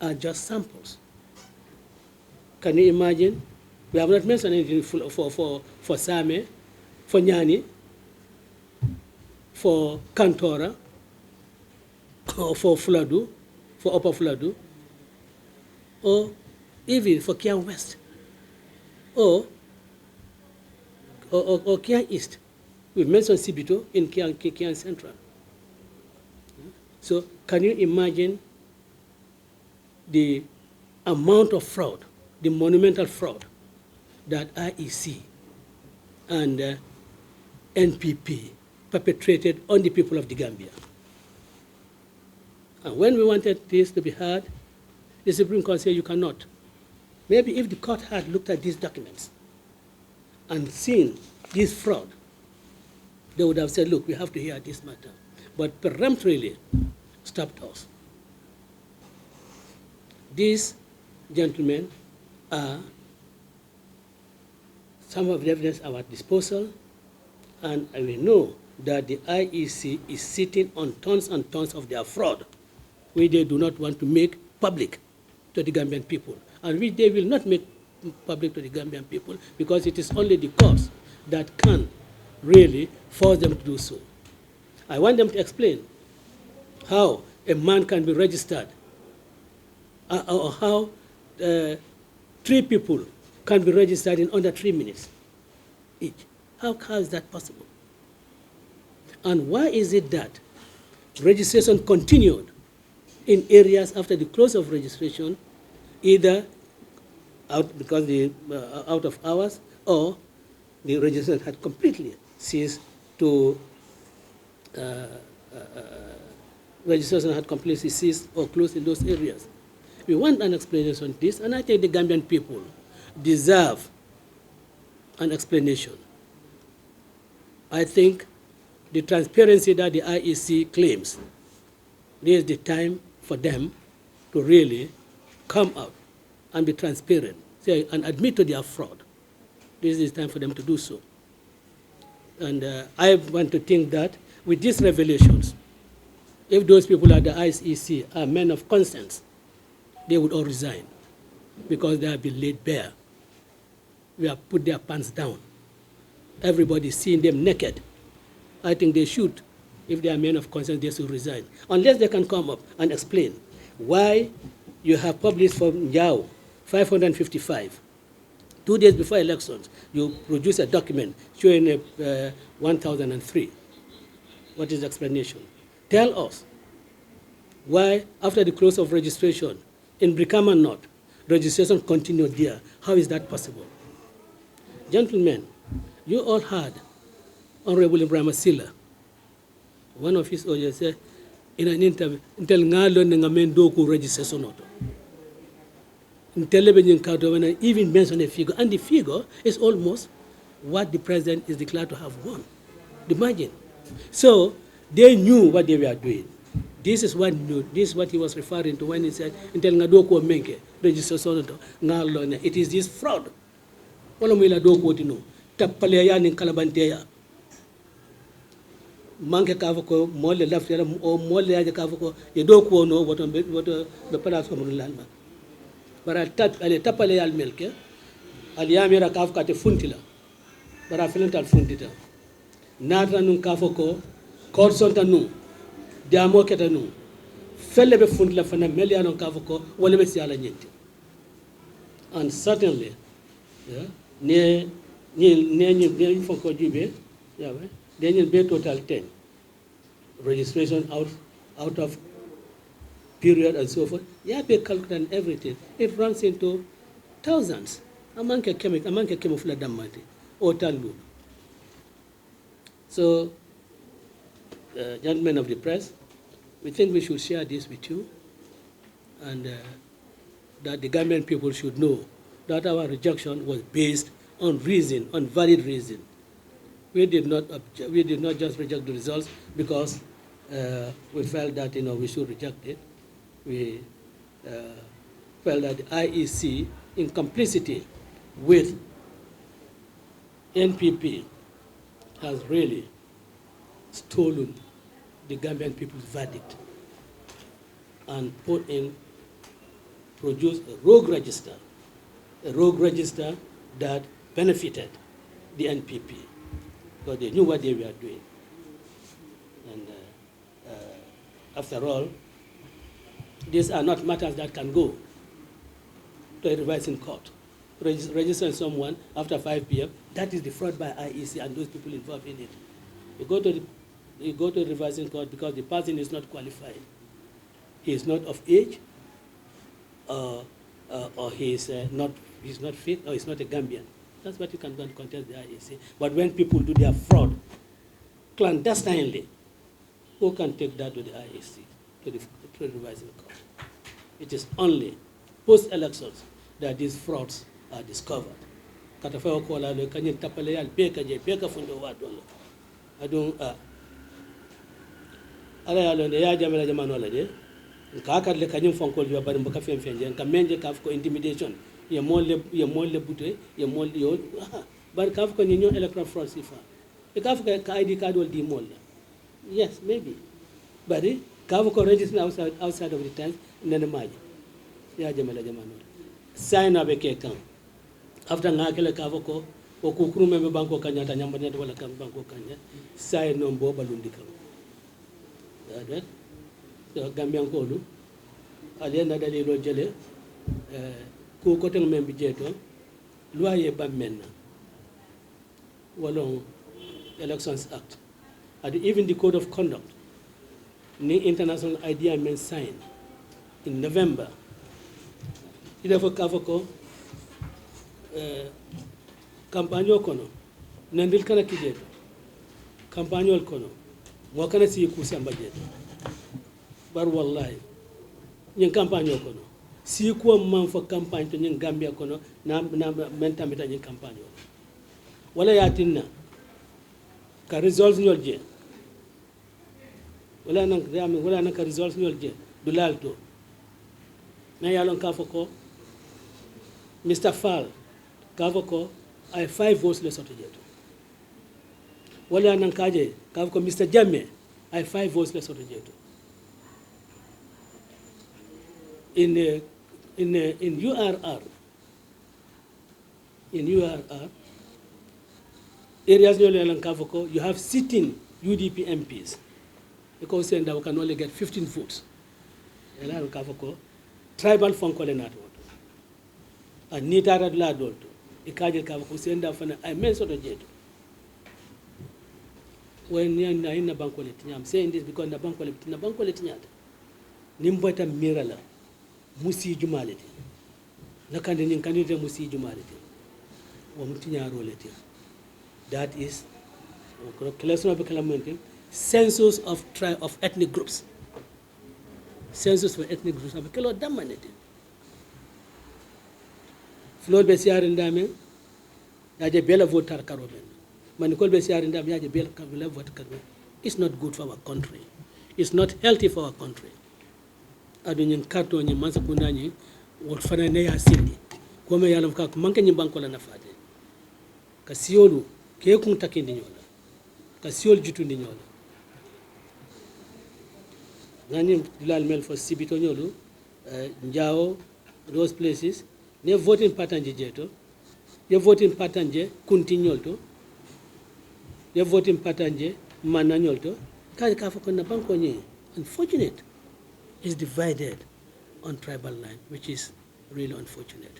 S2: are just samples. Can you imagine? We have not mentioned anything for Same, for Nyani, for Kantora, or for Fladu, for Upper Fladu, or even for Kiang West, or Kiang East. We mentioned Sibito in Kiang Central. So can you imagine the amount of fraud, the monumental fraud that IEC and NPP perpetrated on the people of the Gambia? And when we wanted this to be heard, the Supreme Court said you cannot. Maybe if the court had looked at these documents and seen this fraud, they would have said, look, we have to hear this matter. But peremptorily stopped us. These gentlemen are some of the evidence at our disposal, and we know that the IEC is sitting on tons and tons of their fraud, which they do not want to make public to the Gambian people, and which they will not make public to the Gambian people because it is only the courts that can really force them to do so. I want them to explain how a man can be registered, or how 3 people can be registered in under 3 minutes each. How is that possible? And why is it that registration continued in areas after the close of registration, either out of hours, or the registration had completely ceased to registration had completely ceased or closed in those areas. We want an explanation on this, and I think the Gambian people deserve an explanation. I think the transparency that the IEC claims, this is the time for them to really come out and be transparent, say, and admit to their fraud. This is time for them to do so. And I want to think that with these revelations, if those people at the IEC are men of conscience, they would all resign because they have been laid bare. We have put their pants down. Everybody seeing them naked. I think they should, if they are men of conscience, they should resign. Unless they can come up and explain why you have published from Yao 555. 2 days before elections, you produce a document showing 1,003. What is the explanation? Tell us why, after the close of registration in Brikama North, registration continued there. How is that possible? Gentlemen, you all heard Honorable Ibrahim Silla, one of his audience, said in an interview, "Until ngalo ngamen doku registration auto." When I even mention a figure, and the figure is almost what the president is declared to have won. Imagine. So they knew what they were doing. This is what he was referring to when he said, "Until ngadoko menke registration auto ngalo." It is this fraud. Wala mo ila doko tino tapaleya nin kalabanteya. Manke kavoko mole lafira o mole ya kavoko ye doko no woto be palas ko mullanma. Bara ale tapale al melke al yamira kaf kate funtila bara filental funtita natra nun kafoko korsonta nun diamo keta nun felle be funtila fana meliano kafoko wala be siala nyenti. And certainly ne fonko jibe yawe they be total 10 registration out of period and so forth. Yeah, be calculating everything. It runs into thousands. Amanke kemofula damati or talud. So, gentlemen of the press, we think we should share this with you, and that the Gambian people should know that our rejection was based on reason, on valid reason. We did not just reject the results because we felt that we should reject it. We felt that the IEC, in complicity with NPP, has really stolen the Gambian people's verdict and produced a rogue register that benefited the NPP because they knew what they were doing. And after all, these are not matters that can go to a revising court. Registering someone after 5 p.m., that is the fraud by IEC and those people involved in it. You go to the revising court because the person is not qualified. He is not of age, or he is not fit, or he's not a Gambian. That's what you can go and contest the IEC. But when people do their fraud clandestinely, who can take that to the IEC, to the revising court? It is only post-elections that these frauds are discovered. Katafao kola lo kanyin tapale yal beka je beka fundo wadolo. Adung ala yalo ne ya jamala jamano la de. Ka le kanyin fonkol yo bari mbaka fen fen ka menje ka ko intimidation. Ye molle buté ye molle yo bar ka ko nyinyo electoral fraud sifa. The ID card will be more. Yes, maybe. But Kavako register outside of the tent, and then the Maj. Yeah, Jamala Jamano. Sign up a cake. After Nakela Kavako, or Kukru member Banco Kanya, Yamanet, or Banco Kanya, sign on Boba Lundicam. So Gambian Kolu, Aliana Dali Rogele, Kukotan Membijeto, Luaye Bamena, Wallon Elections Act, and even the Code of Conduct, the international idea men signed in November. Therefore, Kavako, Campanyo Kono, Nandil Kana Kijeto, Campanyo Kono, Wakana si Kusamba Jeto. But wallahi, yung Campanyo Kono, si kuwa man for campaign to yung Gambia Kono, na mentamita yung Campanyo. Wala yatin na, ka results nyol je. Wala nang ka results nyol je, dulal to. Na yalong Kavako, Mr. Fall, Kavako, I 5 votes less to jet. Wala nang kaje, Kavako, Mr. Jamme, I 5 votes less to jet. In URR, areas in Kavako, you have sitting UDP MPs because then we can only get 15 votes. In Kavako, tribal funko lenato. And Nitara Ladolto, Ikaja Kavako send up an immense sort of jet. When you're in the banquet, I'm saying this because the banquet, Nimbata Mirala. Musi Jumality. Nakandin candidate Musi Jumality. Wamutinya roleti. That is census of ethnic groups. Census for ethnic groups of Kelo Damanity. Flood Bessiar in Dame, Yaja Bella voter Caroben. Manicol Bessiar in Dame, Yaja Bella voter Caroben. It's not good for our country. It's not healthy for our country. Adunyin karto ni mansa kunani wotfana ne ya sindi ko me yalam ka manke ni banko la nafade ka siolu ke kun takindi nyola ka siol jitu ndi nyola ngani dilal mel for sibito nyolu njao those places ne voting patanje jeto ne voting patanje kunti nyolto ne voting patanje mana nyolto ka fa ko na banko ni unfortunate is divided on tribal line, which is really unfortunate.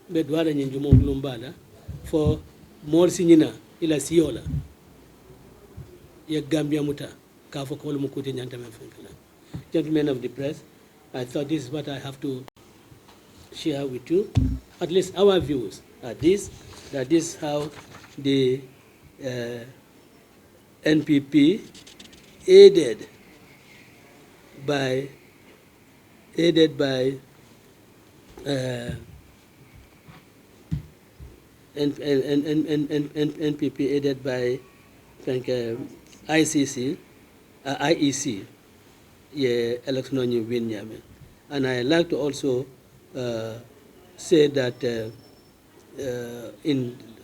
S2: But wala nyinjumo lumbala for more sinina ila siola ya Gambia muta kafo ko mukuti nyanta mfenkala. Gentlemen of the press, I thought this is what I have to share with you. At least our views are this, that this is how the NPP aided by NPP aided by IEC, election win. And I like to also say that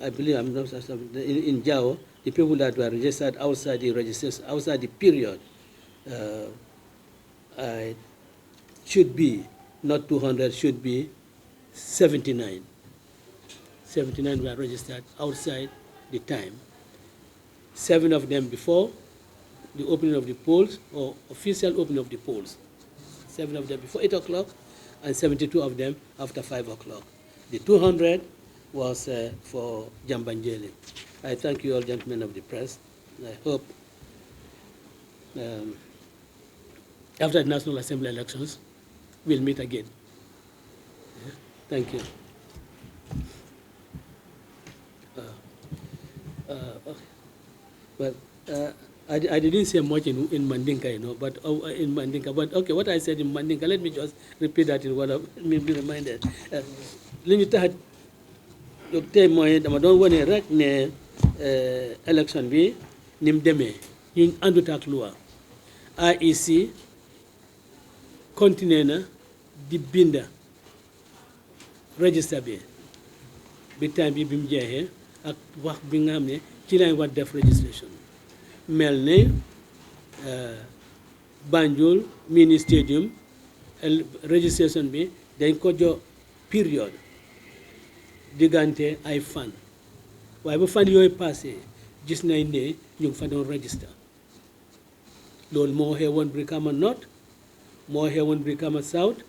S2: I believe I'm not in Jao, the people that were registered outside the registration, outside the period. Should be, not 200, should be 79. 79 were registered outside the time. 7 of them before the opening of the polls, or official opening of the polls. 7 of them before 8 o'clock, and 72 of them after 5 o'clock. The 200 was for Jambanjeli. I thank you all, gentlemen of the press. I hope after the National Assembly elections, we'll meet again. Yeah. Thank you. But I didn't say much in Mandinka, but in Mandinka. But okay, what I said in Mandinka, let me just repeat that in what I've been reminded. Let me tell you, I don't want to write the election be Nimdeme in Andutak IEC continue di binda register bi time bi bim jeexee ak wax bi nga xam ne ci lañ war def registration mel ne Banjul mini stadium registration bi dañ ko jox période diggante ay fan waaye bu fan yooyu passé gis nañ ne ñu ngi fa doon register loolu moo xewoon Brikama North moo xewoon Brikama South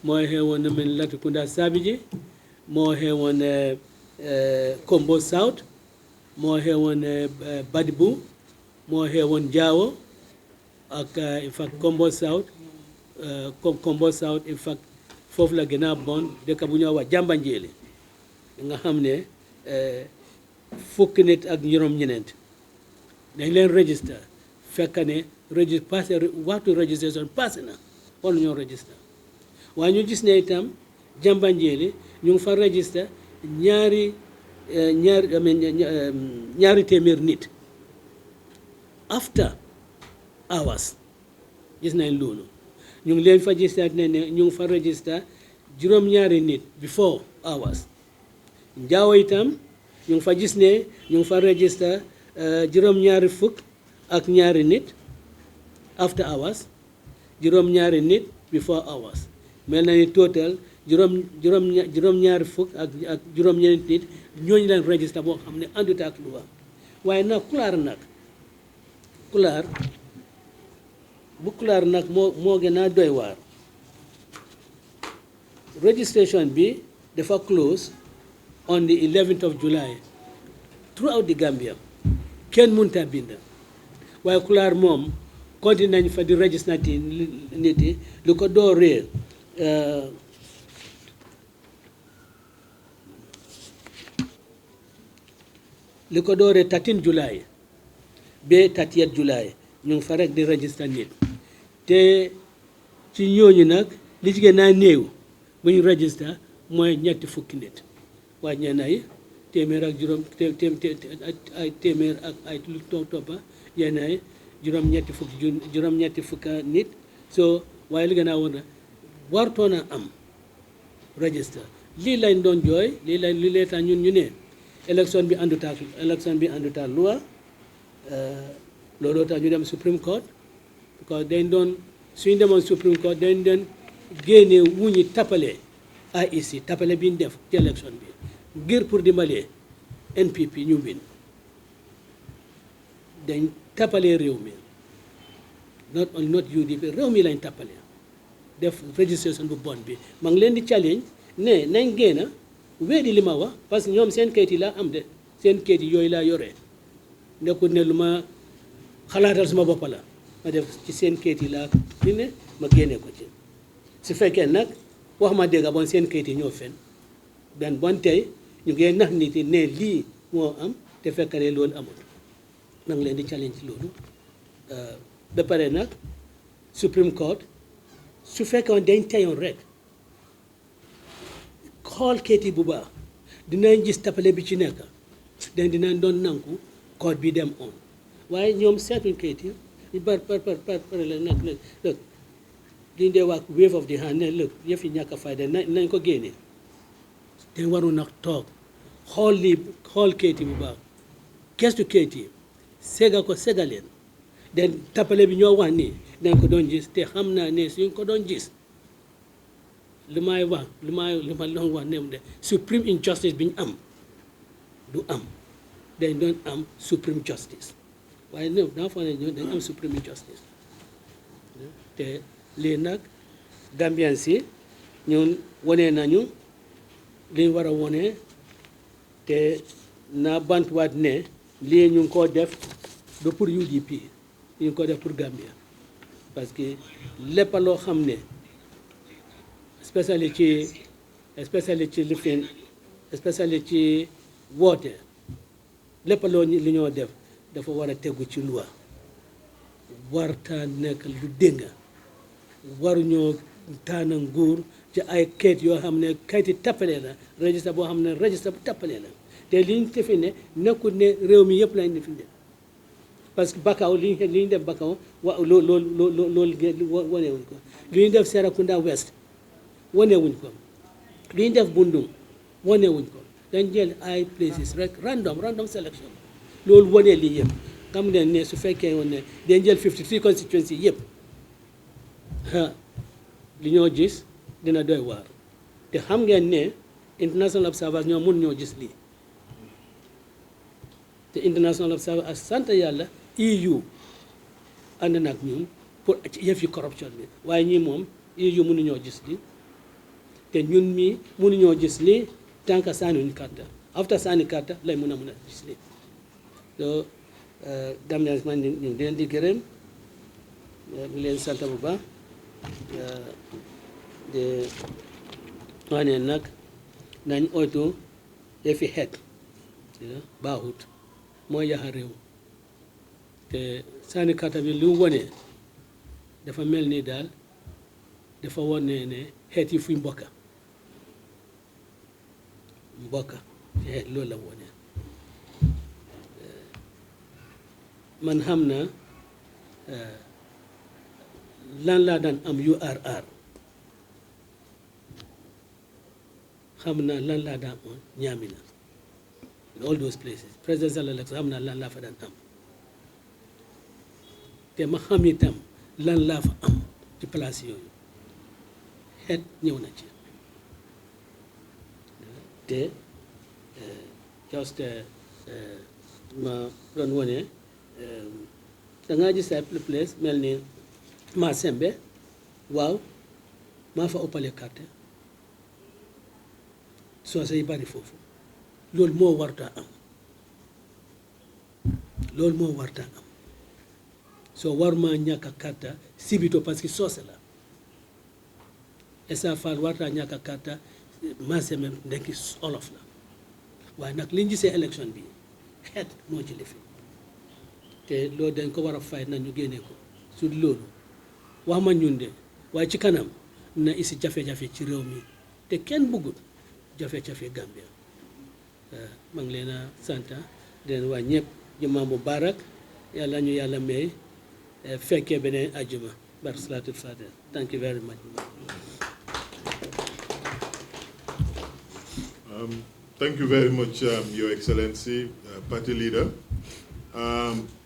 S2: moo xewoon men Latrikunda Sabiji moo xewoon Kombo South moo xewoon Badbu moo xewoon Jaawo ak in fact Kombo South in fact foofu la gën a bon dëkk bu ñoo wax Jambanjeeli nga xam ne fukki nit ak juróom-ñeent dañ leen register fekk ne passé waxtu registration passé na war ñoo register waaye ñu gis ne itam Jambanjeeli ñu ngi fa register ñaari téeméer nit after hours gis nañ loolu ñu ngi leen fa gis ne ñu ngi fa register juróom-ñaari nit before hours Njaawo itam ñu ngi fa gis ne ñu ngi fa register juróom-ñaari fukk ak ñaari nit after hours juróom-ñaari nit before hours mel na ni total juróom-ñaari fukk ak juróom-ñeenti nit ñooñu leen register boo xam ne àndut ak lu waaye nag Kulaar nag moo gën a doy waar registration bi dafa close on the 11th of July throughout the Gambia kenn mënta bind waaye Kulaar moom continue nañ fa di register nit yi lu ko dooree li ko dooree 13 July ba 30 July ñu ngi fa rek di register nit te ci ñooñu nag li ci gën a néew bu ñu register mooy ñetti fukki nit waaye ñenn ay téeméer ak téeméer ak ay lu toppa yenn ay juróom-ñetti fukka nit so waaye li gën a woon na wartoon a am register lii lañ doon jooy li lee tax ñun ñu ne élection bi àndutaal loi looloo tax ñu dem Supreme Court parce que suñu demoon Supreme Court dañ doon génne wuñi tappale IEC tappale bi ñu def ci élection bi ngir pour dimbalee NPP ñu win dañ tappale réew mi not UDP réew mi lañ tappale def registration bu bon bi maa ngi leen di challenge ne nañ génn weddi li ma wax parce que ñoom seen kayit yi laa am de seen kayit yi yooyu laa yoree nekkul ne lu ma xalaatal suma bopp la ma def ci seen kayit yi laa ni ne ma génne ko ci su fekkee nag wax ma dégg bon seen kayit yi ñoo fen bon tey ñu ngi nax nit yi ne lii moo am te fekk ne loolu amul na nga leen di challenge ci loolu ba pare nag Supreme Court su fekkoon dañ teyoon rek xool kayit yi bu baax dinañ gis tappale bi ci nekk dinañ doon nanku code bi dem on waaye ñoom seetuñ kayit yi ñu par la nag lëg liñ dee wax wave of the hand ne lëg yëf yi ñàkk a fayda nañ ko génnee te waru nag toog xool kayit yi bu baax gestu kayit yi sega leen den tappale bi ñoo wax nii dañ ko doon gis te xam naa ne suñ ko doon gis li ma doon wax ne de supreme injustice bi ñu am du am dañ doon am supreme justice waaye ne daa foog ne ñoom dañ am supreme injustice te lii nag Gambian si ñun wane nañu li ñu war a wane te naa bantuwaat ne lii ñu ngi koo def du pour UDP ñu ngi ko def pour Gambia parce que lépp loo xam ne especially ci lifin especially ci woote lépp loo li ñoo def dafa war a tegu ci loi warta nekk lu dënga waruñoo taana nguur ci ay kayit yoo xam ne kayiti tappale la registre boo xam ne registre bu tappale la te li ñu defi ne nekkul ne réew mi yëpp lañ defi parce que Bakau li ñu def Bakau loolu wanewuñ ko li ñu def Serekunda West wanewuñ ko li ñu def Bundung wanewuñ ko dañ jël ay places rek random selection loolu wane lii yëpp xam ne su fekkee woon ne dañ jël 53 constituency yëpp li ñoo gis dina doy waar te xam ngeen ne international observers ñoo mun ñoo gis lii te international observers ak sant yàlla EU ànd nag ñun pour ci yëf yi corruption bi waaye ñii moom EU mënuñoo gis lii te ñun mii mënuñoo gis lii tant que sànniwuñ carte after sànni carte lay mun a gis lii so Gambians man ñu ngi leen di gërëm di leen sant bu baax de wane nag nañ oytu yëfi xeet baaxut mooy yaxa réew te sànni carte bi lu wone dafa mel ni daal dafa wone ne xeet yi fuy mbokka xeet loolu la wone man xam na lan laa daan am URR xam naa lan laa daan am Ñaamina all those places presidential election xam naa lan laa fa daan am te ma xam itam lan laa fa am ci place yooyu xeet ñëw na ci te just ma doon wone da ngaa gis ay place mel ni ma sembe waaw maa fa ëppale carte soose yi bari foofu loolu moo warta am soo war maa ñàkk a carte sibito parce que soose la esa fall warta ñàkk a carte ma sembe ndekki olof la waaye nag liñ gisee élection bi xeet moo ci lifi te loolu dañ ko war a fay nañu génnee ko su loolu wax ma ñun de waaye ci kanam na isi jafe-jafe ci réew mi te kenn bëggul jafe-jafe Gambia maa ngi leen a sant di leen wax ñëpp jumaa mubaarak yàlla ñu yàlla may fekkee beneen ajjuma bar salaatul fatiha. Thank you very much.
S1: Thank you very much, Your Excellency, Party Leader.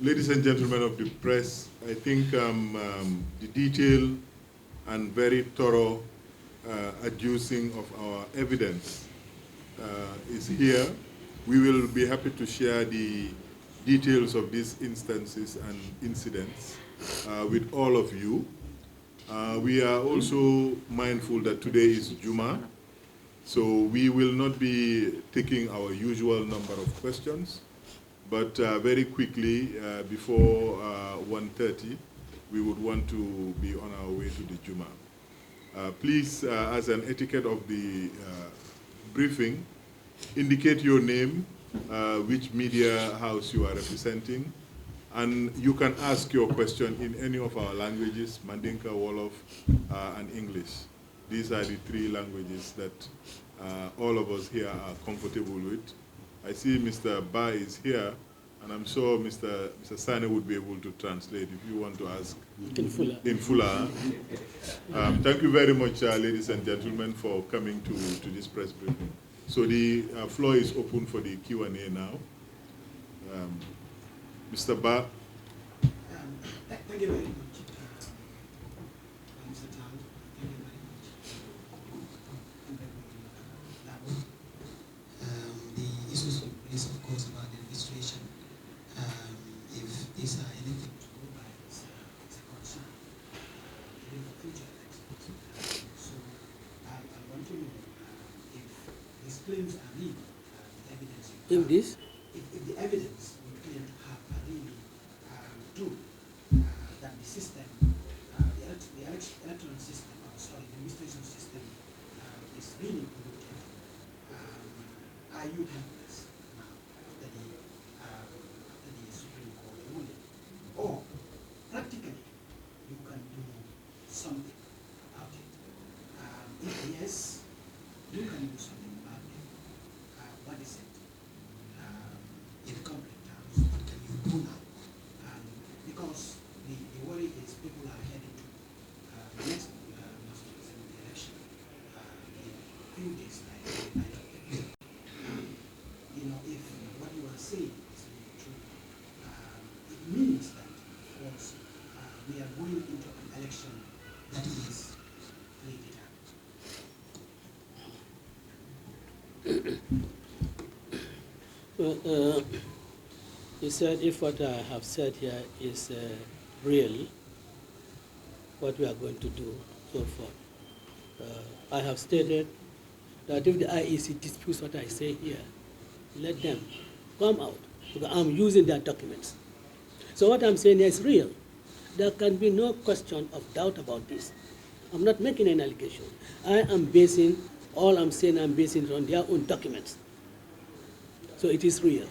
S1: Ladies and gentlemen of the press, I think the detailed and very thorough adducing of our evidence is here. We will be happy to share the details of these instances and incidents with all of you. We are also mindful that today is Juma, so we will not be taking our usual number of questions, but very quickly, before 1:30, we would want to be on our way to the Juma. Please, as an etiquette of the briefing, indicate your name, which media house you are representing, and you can ask your question in any of our languages, Mandinka, Wolof, and English. These are the three languages that all of us here are comfortable with. I see Mr. Ba is here, and I'm sure Mr. Sane would be able to translate if you want to ask in Fula. Thank you very much, ladies and gentlemen, for coming to this press briefing. So the floor is open for the Q&A now. Mr. Ba.
S3: Thank you very much. Mr. Tan, thank you very much. The issues of police, of course, about the registration, if these are anything to go by, it's a concern in the future elections. So I want to know if these claims are real, the evidence.
S2: In this?
S3: If the evidence we claim to have are really true, that the system, the electoral system, the administration system is really polluted, are you helpless now after the Supreme Court ruling? Or practically you can do something about it? If yes, you can do something about it. What is it? In concrete terms, what can you do now? Because the worry is people are heading to the next national assembly election in a few days like you know, if what you are saying is really true,
S2: Well, he said if what I have said here is real, what we are going to do, so forth. I have stated that if the IEC disputes what I say here, let them come out, because I'm using their documents. So what I'm saying here is real. There can be no question of doubt about this. I'm not making an allegation. I am basing, all I'm saying, I'm basing it on their own documents. So it is real.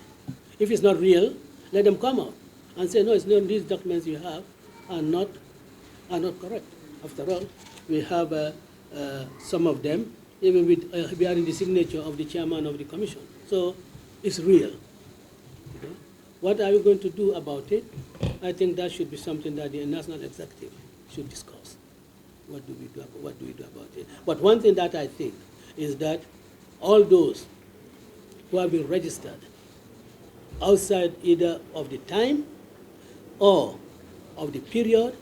S2: If it's not real, let them come out and say, no, it's not, these documents you have are not correct. After all, we have some of them, even with bearing the signature of the chairman of the commission. So it's real. Okay? What are we going to do about it? I think that should be something that the national executive should discuss. What do we do about it? But one thing that I think is that all those who have been registered outside either of the time or of the period,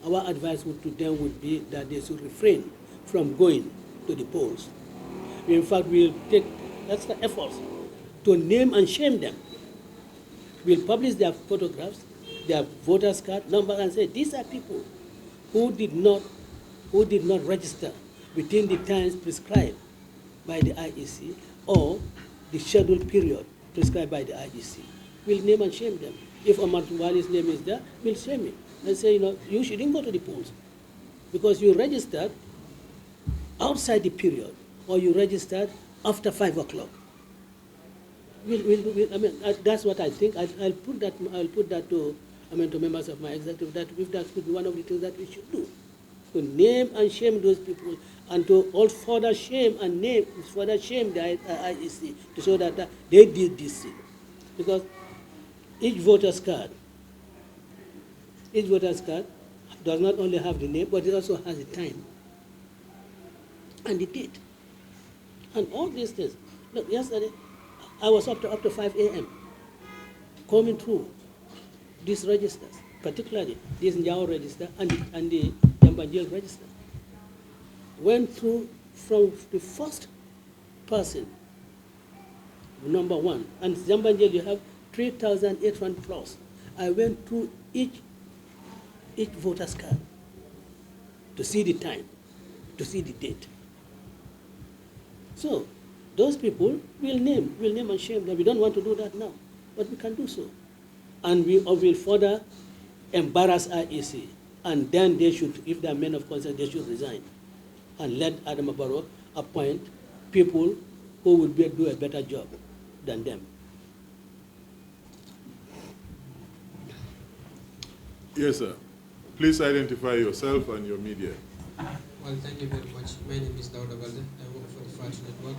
S2: our advice to them would be that they should refrain from going to the polls. In fact, we'll take extra efforts to name and shame them. We'll publish their photographs, their voters' card number, and say these are people who did not register within the times prescribed by the IEC or the scheduled period prescribed by the IEC. We'll name and shame them. If Omar Wali's name is there, we'll shame him and say, you shouldn't go to the polls because you registered outside the period or you registered after 5 o'clock. That's what I think. I'll put that to members of my executive, that if that could be one of the things that we should do, to name and shame those people, and to all further shame the IEC to show that they did this thing. Because each voter's card does not only have the name, but it also has the time and the date. And all these things. Look, yesterday, I was up to 5 a.m. coming through these registers, particularly this Njao register and the Jambanjel register. Went through from the first person, number 1, and Jambanjel you have 3,800 plus. I went through each voter's card to see the time, to see the date. So those people will name and shame them. We don't want to do that now, but we can do so. And we will further embarrass IEC. And then they should, if they are men of conscience, they should resign. And let Adam Barrow appoint people who will do a better job than them.
S1: Yes, sir. Please identify yourself and your media.
S4: Well, thank you very much. My name is Dauda Balde. I work for the Fatou Network,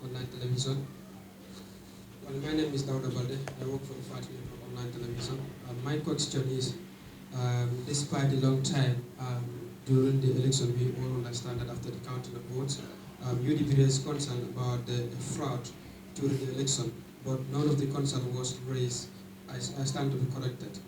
S4: online television. Well, my name is Dauda Balde. I work for the Fatou Network, online television. My question is, despite the long time during the election, we all understand that after the counting of votes, UDP is concerned about the fraud during the election, but none of the concern was raised. I stand to be corrected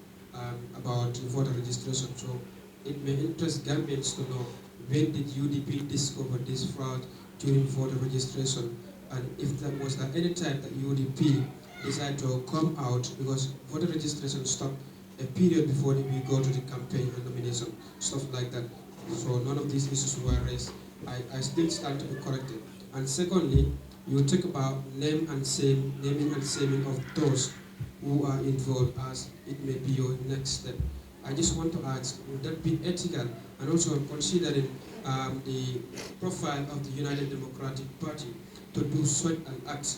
S4: about voter registration. So it may interest Gambians to know, when did UDP discover this fraud during voter registration, and if there was at any time that UDP decided to come out, because voter registration stopped a period before we go to the campaign and nomination, stuff like that. So none of these issues were raised. I still stand to be corrected. And secondly, you talk about naming and shaming of those who are involved, as it may be your next step. I just want to ask, would that be ethical, and also considering the profile of the United Democratic Party to do such an act,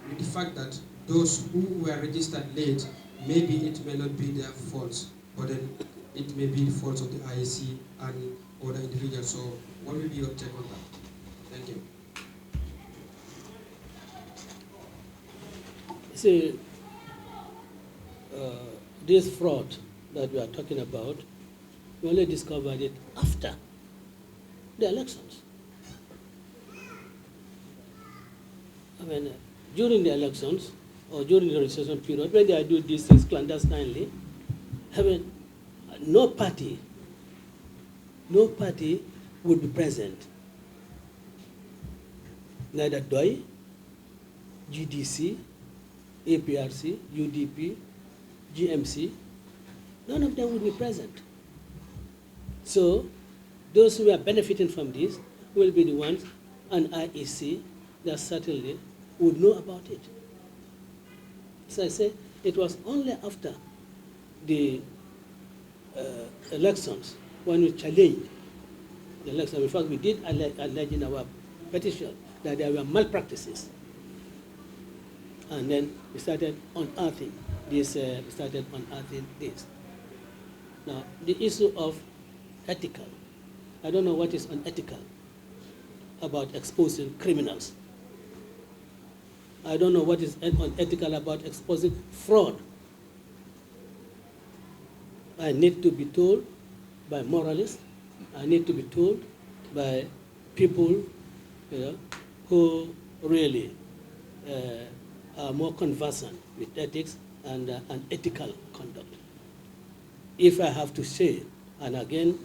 S4: with the fact that those who were registered late, maybe it may not be their fault, but then it may be the fault of the IEC and other individuals. So what will be your take on that? Thank you.
S2: See, this fraud that we are talking about, we only discovered it after the elections. During the elections, or during the registration period, when they do these things clandestinely, no party would be present. Neither DOI, GDC, APRC, UDP, GMC, none of them would be present. So those who are benefiting from this will be the ones, and IEC, that certainly would know about it. So I say it was only after the elections when we challenged the election. In fact, we did allege in our petition that there were malpractices. And then we started unearthing this. Now, the issue of ethical. I don't know what is unethical about exposing criminals. I don't know what is unethical about exposing fraud. I need to be told by moralists. I need to be told by people, who really are more conversant with ethics and ethical conduct. If I have to say, and again,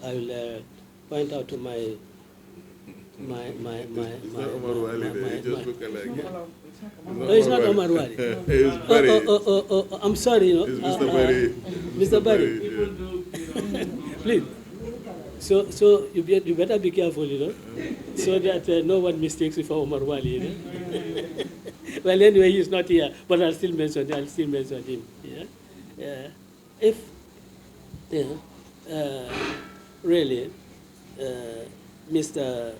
S2: I will point out to my
S1: It's not Omar Wali there. He just look alike.
S2: No, it's not Omar Wali.
S1: It's Barry.
S2: I'm sorry,
S1: It's Mr. Barry.
S2: Mr. Barry.
S1: Yeah.
S2: Please. So you better be careful, so that no one mistakes you for Omar Wali. Well, anyway, he's not here, but I'll still mention him. Yeah? If really Mr.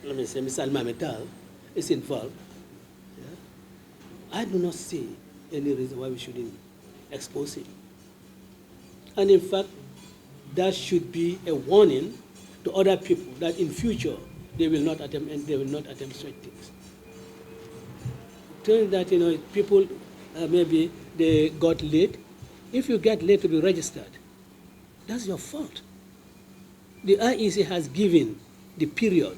S2: Mr. Almametal is involved, I do not see any reason why we shouldn't expose him. And in fact, that should be a warning to other people that in future they will not attempt such things. Telling that people maybe they got late. If you get late to be registered, that's your fault. The IEC has given the period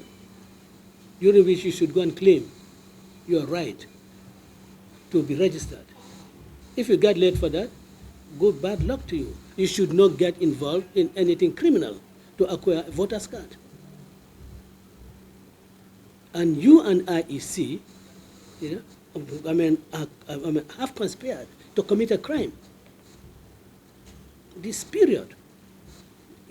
S2: during which you should go and claim your right to be registered. If you get late for that, good bad luck to you. You should not get involved in anything criminal to acquire a voter's card. And you and IEC, have conspired to commit a crime. This period,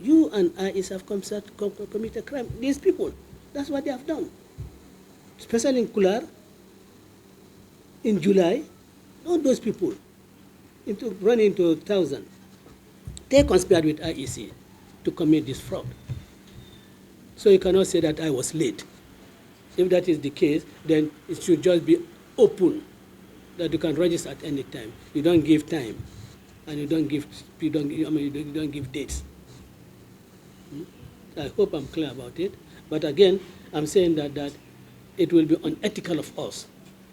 S2: you and IEC have committed a crime. These people, that's what they have done. Especially in Kular, in July, all those people run into 1,000. They conspired with IEC to commit this fraud. So you cannot say that I was late. If that is the case, then it should just be open, that you can register at any time. You don't give time, and you don't give dates. I hope I'm clear about it. But again, I'm saying that it will be unethical of us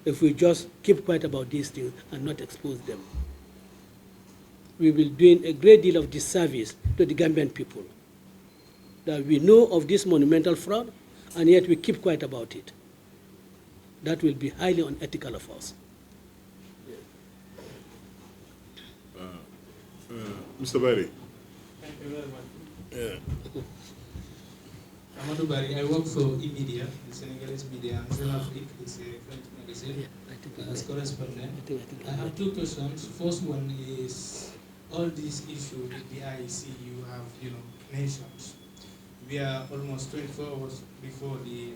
S2: if we just keep quiet about these things and not expose them. We will be doing a great deal of disservice to the Gambian people, that we know of this monumental fraud, and yet we keep quiet about it. That will be highly unethical of us.
S1: Mr. Barry.
S5: Thank you very much.
S1: Yeah.
S5: Amadou Barry, I work for eMedia, the Senegalese media, and Zone Afrique, it's a French magazine, as correspondent. I have two questions. First one is, all these issues with the IEC you have, mentioned. We are almost 24 hours before the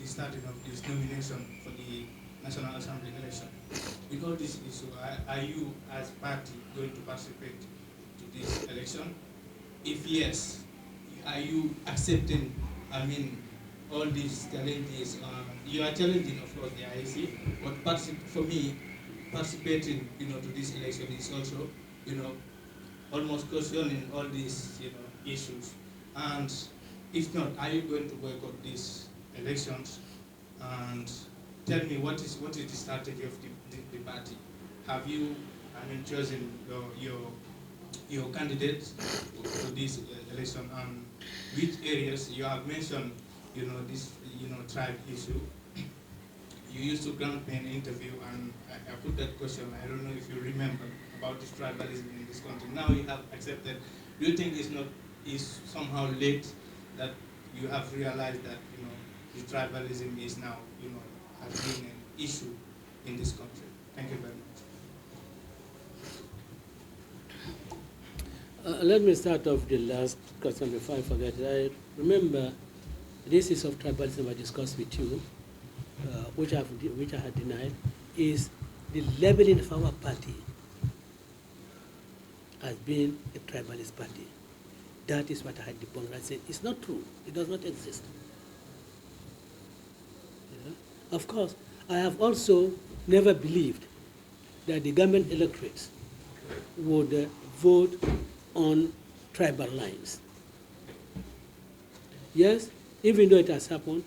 S5: starting of this nomination for the National Assembly election. With all this issue, are you as party going to participate to this election? If yes, are you accepting, all these challenges? You are challenging, of course, the IEC, but for me, participating, to this election is also, almost questioning all these, issues. And if not, are you going to boycott these elections? And tell me, what is the strategy of the party? Have you, chosen your candidates for this election, and which areas you have mentioned, this, tribe issue? You used to grant me an interview, and I put that question. I don't know if you remember about this tribalism in this country. Now you have accepted. Do you think it's somehow late that you have realized that the tribalism is now, has been an issue in this country. Thank you very much.
S2: Let me start off the last question before I forget. I remember this issue of tribalism I discussed with you, which I had denied, is the labeling of our party as being a tribalist party. That is what I had debunked. I said, it's not true. It does not exist. Of course, I have also never believed that the government electorates would vote on tribal lines. Yes, even though it has happened,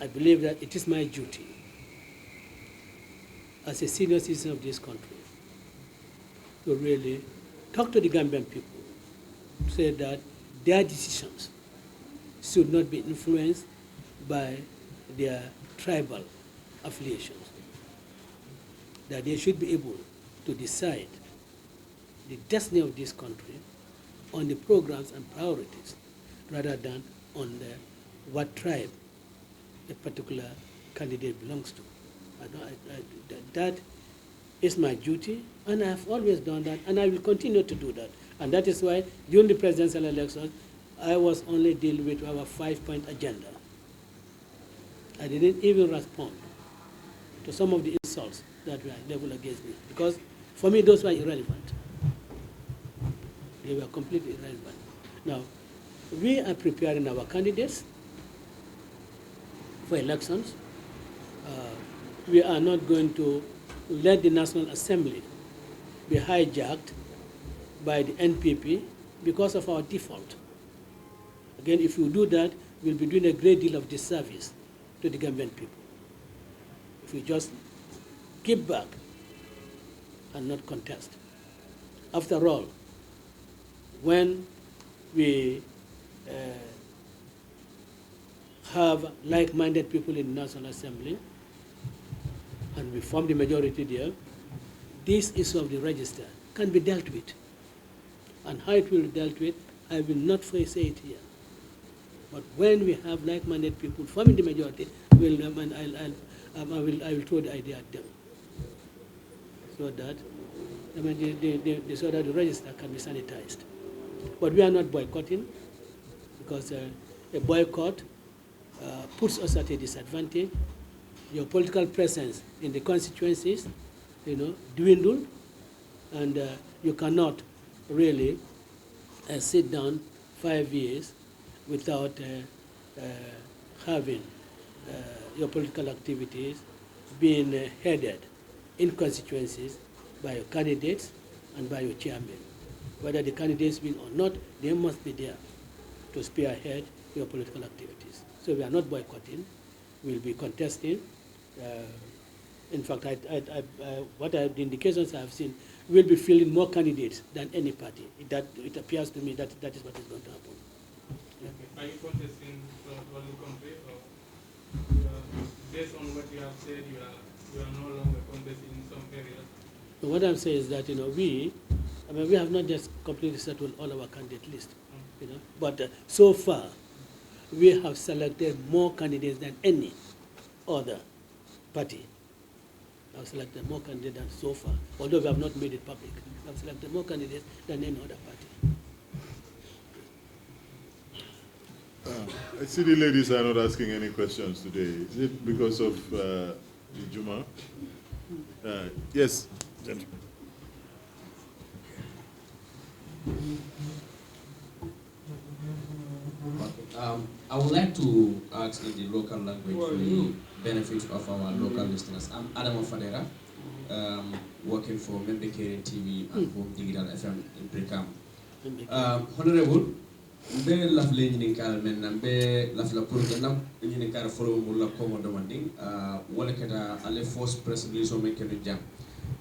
S2: I believe that it is my duty as a senior citizen of this country to really talk to the Gambian people, say that their decisions should not be influenced by their tribal affiliations, that they should be able to decide the destiny of this country on the programs and priorities rather than on what tribe a particular candidate belongs to. That is my duty, and I have always done that, and I will continue to do that. And that is why during the presidential elections, I was only dealing with our 5-point agenda. I didn't even respond to some of the insults that were leveled against me, because for me those were irrelevant. They were completely irrelevant. Now, we are preparing our candidates for elections. We are not going to let the National Assembly be hijacked by the NPP because of our default. Again, if you do that, we'll be doing a great deal of disservice to the Gambian people. If we just keep back and not contest. After all, when we have like-minded people in the National Assembly, and we form the majority there, this issue of the register can be dealt with. And how it will be dealt with, I will not say it here. But when we have like-minded people forming the majority, I will throw the idea at them, so that so that the register can be sanitized. But we are not boycotting, because a boycott puts us at a disadvantage. Your political presence in the constituencies, dwindle, and you cannot really sit down 5 years without having your political activities being headed in constituencies by your candidates and by your chairman. Whether the candidates win or not, they must be there to spearhead your political activities. So we are not boycotting. We'll be contesting. In fact, the indications I have seen, we'll be fielding more candidates than any party. It appears to me that is what is going to happen. Yeah.
S5: Okay. Are you contesting the whole country, or based on what you have said, you are no longer contesting in some areas?
S2: So what I'm saying is that we have not just completely settled all our candidate list, but so far we have selected more candidates than any other party. I've selected more candidates than so far, although we have not made it public. I've selected more candidates than any other party.
S1: I see the ladies are not asking any questions today. Is it because of the Juma? Yes, gentlemen.
S6: I would like to ask in the local language for the benefit of our local listeners. I'm Adam Fadera, working for Membekere TV and Home Digital FM in Brikam. Honorable, be laf le ñini kala men nan be laf la pour ganam ñini kala follow mu la ko mo demanding wala kata ale force press release o men kenu jam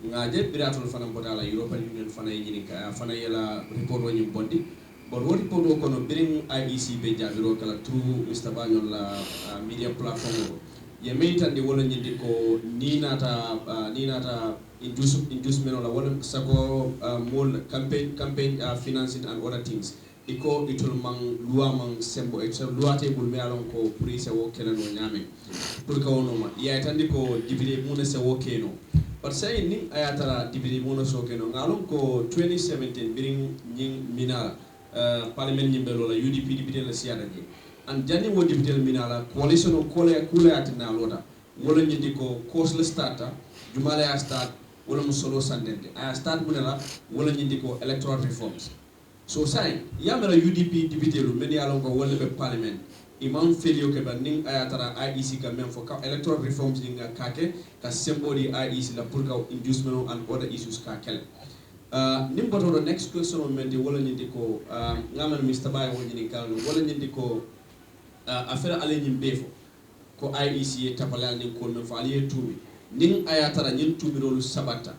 S6: nga je biratul fana botala European Union fana ñini ka fana yela report o ñim bondi bon woti poto ko no biring IEC be jabiro kala through Mr. Banyon la media platform ye meitande wala ñindi ko ni nata inducement la wala sako mol campaign financing and other things iko itul mang loi mang sembo loi te bul me alon ko pour se wo kelen no nyame pour ka wono ma ya tandi ko dibide mun se wo keno par say ni ayatara dibide mun so keno ngalon ko 2017 biring nying minala parliament nyimbe lola UDP dibide la siada ni an jani wo dibide minala coalition ko le kula atina loda wala nyindi ko course le starta jumala ya start wala mu solo sandende aya start munela wala nyindi ko electoral reforms. So say yamera UDP député lu meni alon ko wolle be parliament imam felio ke banning ayatara IEC ka même fo ka electoral reforms dinga kake ka symbole IEC la pour ka inducement and other issues ka kel nim boto the next question on mendi wala nyindi ko ngamal Mr. Bay woni ni kalu wala nyindi ko affaire ale nyim befo ko IEC tapala ni ko men fa aliye tumi ning ayatara nyin tumi rolu sabata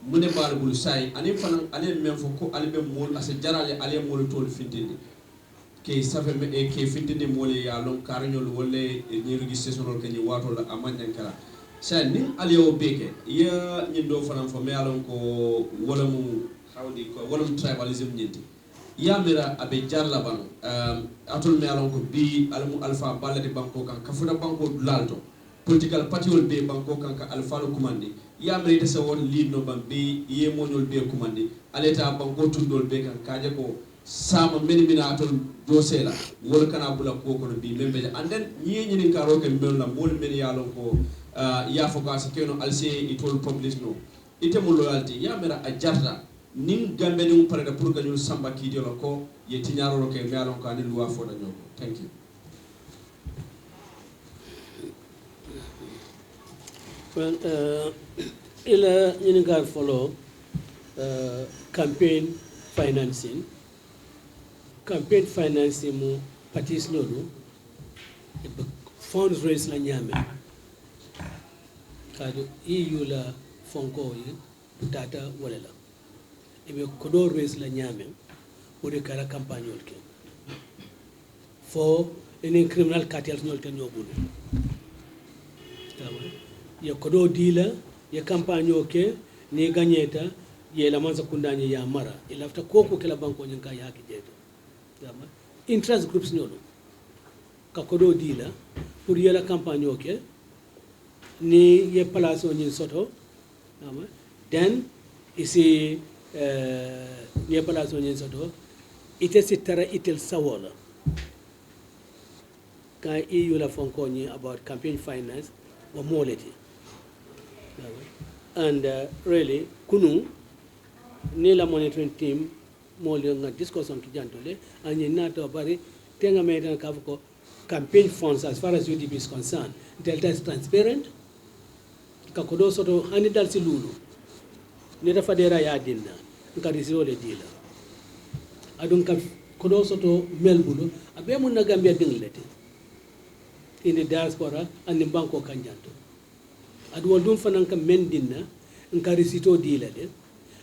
S6: mune bal bul say ani fanan ale men fo ko ale be mol ase jarale ale mol tol findinde ke safe me ke findinde mol ya lon karñol wolle ni registration ke ni wato la amanyan kala say ni ale o beke ya ni do fanan fo me alon ko wala mu hawdi ko wala mu tribalism nyinti ya mira abe jarla ban atol me alon ko bi almu alpha balade banko kan kafuda banko dulalto political party wol be banko kan ka alpha lo commande ya mérite sa won lead no ban be ye monol be commande aleta banko tundol be kan kaje ko sama meni mina atol do sela wol kana bula ko ko bi membe and then ñi ñi ka roke mel na mol meni ya lon ko ya fo ka se keno alse itol publish no ite mo loyalty ya mera a jarta nin gambe ni pare da pour que ñu samba ki di ko ye tiñaro roke me alon ko ani loi fo da ñoko thank you.
S2: Well, ila ñinigar follow campaign financing mu parties lolu funds raise la ñame kadu EU la fonko yi data wala la ebe kodo raise la ñame pour kala campagne olke for any criminal cartels ñol ken ñobulu ye kodo dila ye campagne oke ni gagneta ye la manza kundanye ya mara ilafta koko kila banko nyanka ya kijeto dama interest groups nyolo ka kodo dila pour ye la campagne oke ni ye place nyin soto dama then isi ni place nyin soto ite sitara itel sawola ka EU la fonko ni about campaign finance wa moleti. And really, kunu ni la monitoring team mo le nga discussion ki jantole and na to bari tenga medan ka ko campaign funds as far as UDP is concerned delta is transparent ka kodo soto hani dal si lulu ni dafa dera ya dinna ka risio le dila adun ka kodo soto melbulu abe mun na gambia dinglete in the diaspora and in banko kanjanto adu waldum fanan ka mendinna nka risito dila de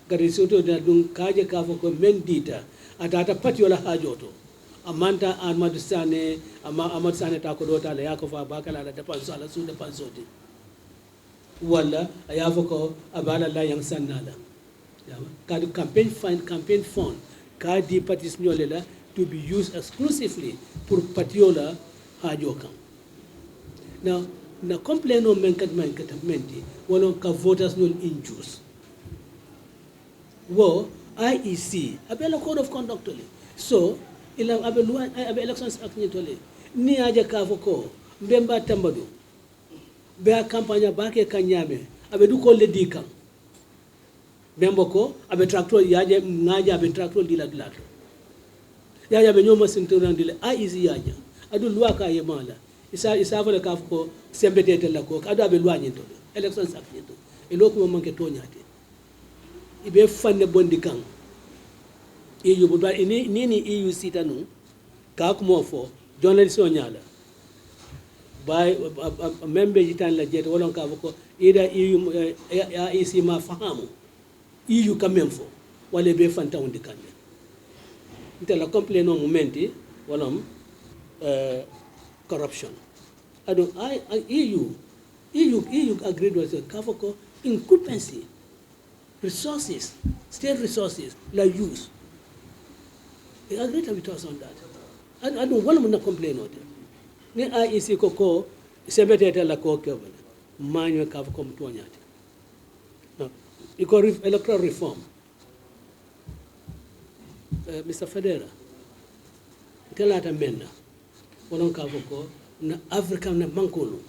S2: ka risito da dun kaje ka fo ko mendita atata patiola hajoto amanta Ahmad Sane Ahmad Sane ta ko dota la yakofa bakala la depanso ala su depanso de wala ayafo ko abala la yang sanala ka du campaign fund ka di parties nyolela to be used exclusively pour patiola hajoka. Now na complain o menti wala ka voters non injust wo IEC abela code of conduct le so ila abe elections act ni tole ni aja ka foko mbemba tambado be campagne ba ke kanyame abe du ko le dikam bembo ko abe tractor yaje ngaja abe tractor dila yaja be nyoma sinturan dile IEC yaja adu loi ka yemala isa fala ka ko sembete la ko adu abe loi nyento elections act nyento e loko mo manke to nyate ibe fanne bondi kan EU budwa ni EU sitanu ka ko mo fo journalist o nyala bay membe jitan la jet wolon ka ko ida EU IEC ma fahamu EU quand même fo wala be fanta wondi kan intela complain no momenti wolom corruption ado EU agreed with the kafoko incumbency resources state resources la use He agreed with us on that. I don't want to complain on it. Ni IEC koko sebetete la ko kebele. Manyo ka ko mtonyati. No. Iko electoral reform. Mr. Federa. Telata menna. Wonon ka ko na Africa na bankolo.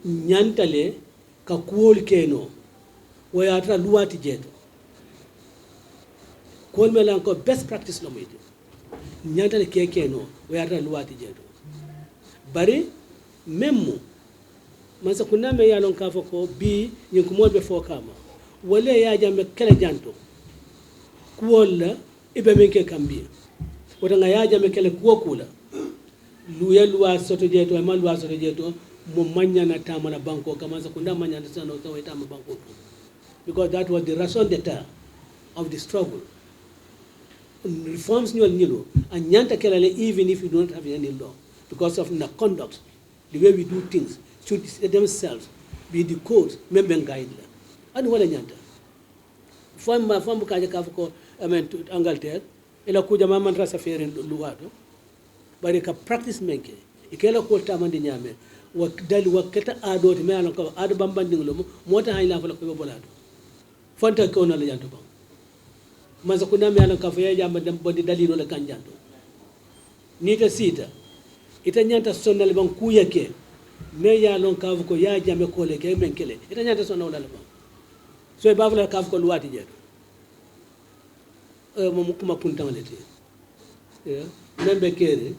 S2: Nyantale ka kuol keno. Wayatra luwati jeto. Kuol melan ko best practice no mede. Nyantale kekeno wayatra luwati jeto. Bari memmo mansa kuname yalon ka ko bi nyin ko modbe fo kama wala ya jambe kala janto kuolla ibe menke kambi wota nga ya jambe kala kuokula luya luwa soto jeto e man luwa soto jeto mo manya na tama na banko kama sa kunda manya na sana to weta ma banko because that was the raison d'etat of the struggle. Reforms nyol nyilo anyanta kala even if you don't have any law because of the conduct, the way we do things should themselves be the code, member guide. And what anyanta. From Kaja Kafko, I mean, to Angleterre, ela kuja mama ntrasa fere luwato, but eka practice make. Ikela ko tamandi nyame, wakdali waketa adot me alon ko adu bambanding lo mota hayla fala ko bolado. Fonta ko na la janto bang. Manza kuna me alon ka fa ya jamba dem bodi dalilo la kanjanto. Nita sita ita nyanta sonal ban kuya ke me ya lon kav ko ya jame ko le ke men kele ita nyanta sonal la ban so e bavla kav ko luwati jeto mo kuma puntan le te men be kere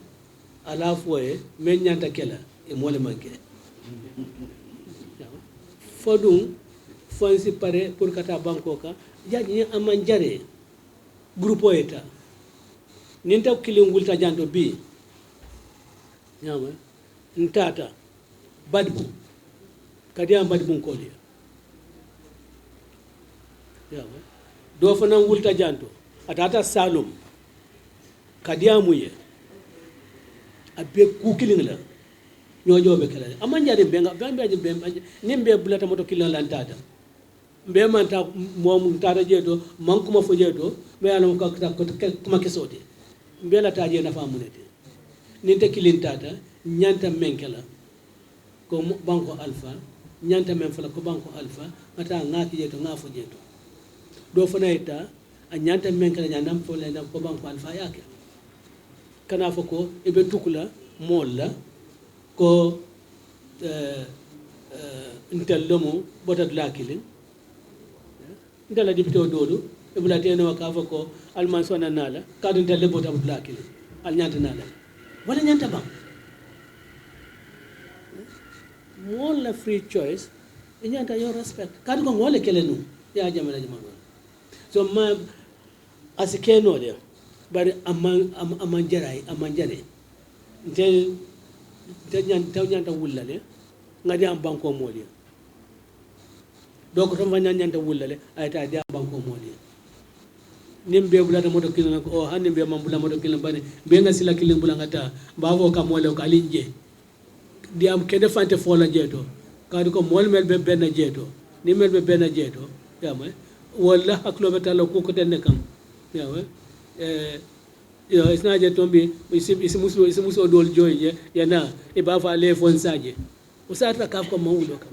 S2: ala foye men nyanta kela e mole manke fodum fonsi pare pour kata banko ka jaji aman jare groupe eta ninta kilin wulta janto bi nyama ntata badbu kadiam badbu ngoli yawa do fana wulta janto atata salum kadiamu ye abe kukiling la nyojo be kala amanjare benga bambe nimbe bulata moto kilin la ntata mbe manta mom ntata jeto mankuma fo jeto be alon ko kuma kesote mbe la taje na famunete ninte kilintata nyanta menkela ko banko alpha nyanta men fala ko banko alpha ata ngaki jeto ngafo jeto do fana ita a nyanta menkela nyandam fo le ko banko alpha yake kana foko ebe tukula molla ko ntellomo botat lakilin ndala dipito dodo e bulate no ka foko alman sona nala ka dun telle botat lakilin al nyanta nala wala nyanta bang mola free choice nyanta your respect kadu ko ngole kelenu ya jamala jamala so ma asikeno de bari amman jare ntel nyanta wullale ngadi am banko modi donc to nyanta wullale ayta di am banko modi nimbe bulata moto kilina ko o hanni be mambula moto kilina bani be nga sila kilin bulanga ta bavo ka mole ko alinje di am kede fante fola jeto kadi ko mol mel be benna jeto ni mel be benna jeto yama walla haklo betalo ko ko tenne kam yama yo isna je tombi isi muso dol joye yana e ba fa le fon saje usata kaf ko mawulo kam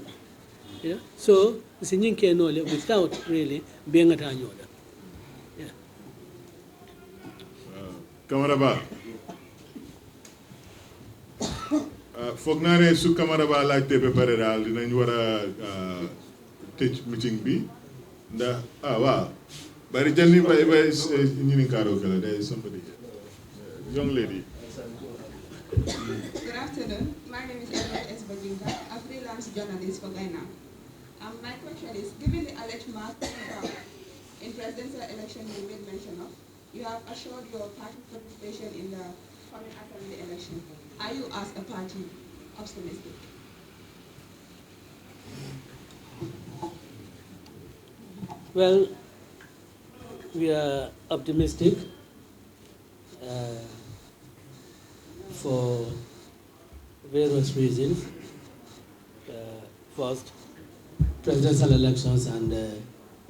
S2: yeah so isi nyinke no le without really being at anyoda.
S1: Kamaraba foog naa ne su Kamaraba laajte ba pare daal dinañ war a tëj meeting bi ndax waaw bari janni ba ñu ni kaaro kala there is somebody here. Young lady.
S7: Good afternoon. My name is Edward S. Bajinka, a freelance journalist for Ghana. My question is, given the alleged mass in presidential election you made mention of, you have assured your party participation in the coming assembly election. Are you, as a party, optimistic?
S2: Well, we are optimistic for various reasons. First, presidential elections and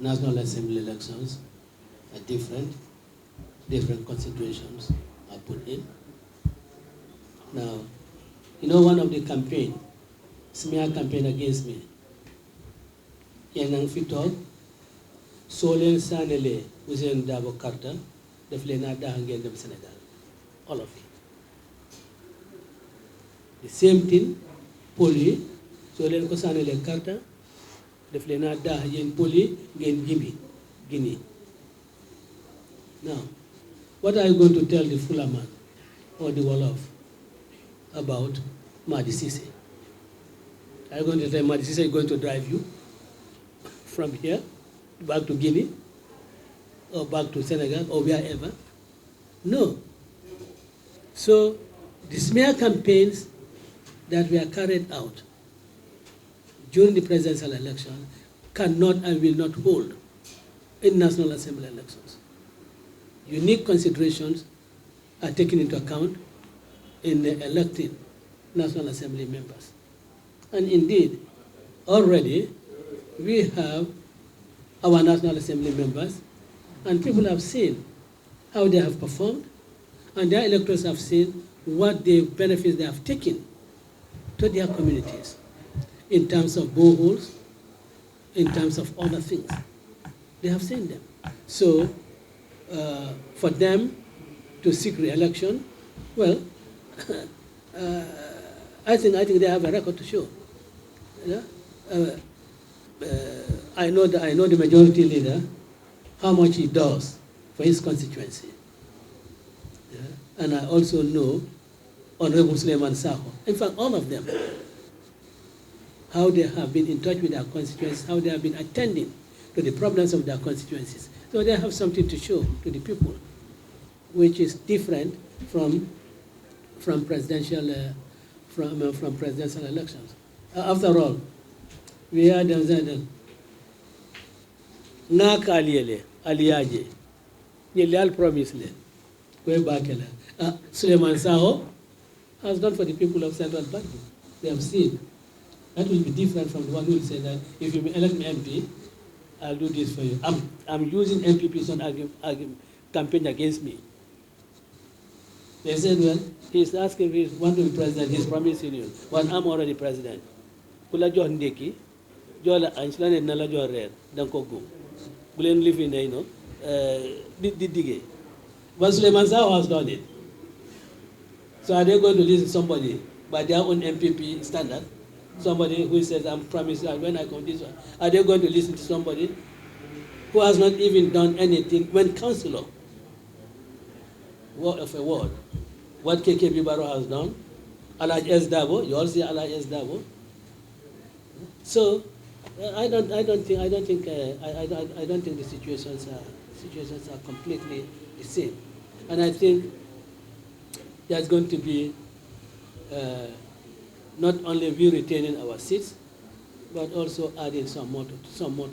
S2: National Assembly elections are different. different constitutions are put in. Now, you know, one of the campaign, smear campaign against me, Yanang Fitog, Solen Sanele, Uzen Dabo Carter, the Flenada Hangen of Senegal. All of it. The same thing, Poli, Solen Kosanele Carter, the Flenada Hangen Poli, Gen Guinea. Now, what are you going to tell the Fulaman or the Wolof about Madi Sise? Are you going to tell Madi Sise is going to drive you from here back to Guinea or back to Senegal or wherever? No. So the smear campaigns that were carried out during the presidential election cannot and will not hold in National Assembly elections. Unique considerations are taken into account in electing National Assembly members. And indeed, already we have our National Assembly members, and people have seen how they have performed, and their electors have seen what the benefits they have taken to their communities in terms of boreholes, in terms of other things. They have seen them. So for them to seek re-election, well, I think they have a record to show. Yeah? I know the majority leader, how much he does for his constituency. Yeah? And I also know Honorable Suleiman Saho. In fact, all of them, how they have been in touch with their constituencies, how they have been attending to the problems of their constituencies. So they have something to show to the people, which is different from presidential elections. After all, we had them nak aliyele aliyaje yelal promise le we bakela Suleiman Saho has done for the people of Central Bank. They have seen. That will be different from the one who will say that if you elect me MP, I'll do this for you. I'm using MPPs on campaign against me. They said, well, he's asking if he wants to be president, he's promising you. Well, I'm already president. Kula John Deki, Jola Anchlan and Nala Jorer, Dankogo. Gulen live in, Didige. But Suleiman Saho has done it. So are they going to listen to somebody by their own MPP standard? Somebody who says, I'm promising when I come this one. Are they going to listen to somebody who has not even done anything when councillor? Word of a word. What KKB Barrow has done, Alaj S. Dabo, you all see Alaj S. Dabo. So I don't think the situations are completely the same. And I think there's going to be not only we retaining our seats, but also adding some more to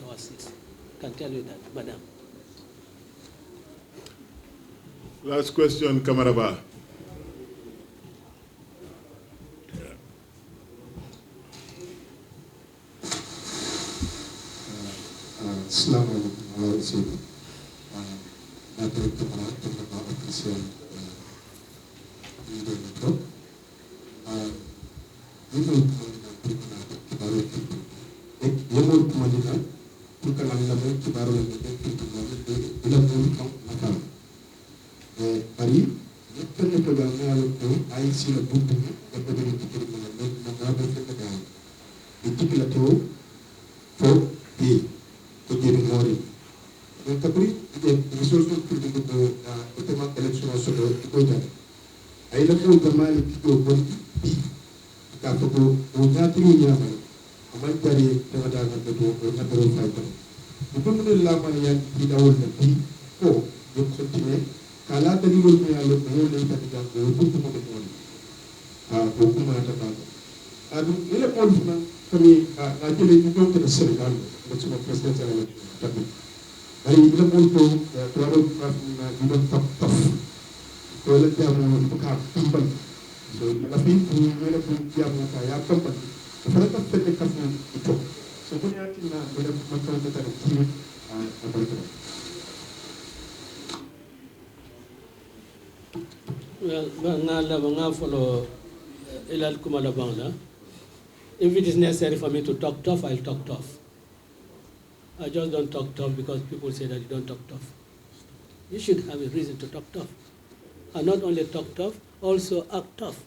S2: our seats. I can tell you that, madam.
S1: Last question, Kamaraba.
S8: Assalamu alaikum.
S2: Well, follow Ilal Kumalabangla. If it is necessary for me to talk tough, I'll talk tough. I just don't talk tough because people say that you don't talk tough. You should have a reason to talk tough. And not only talk tough, also act tough.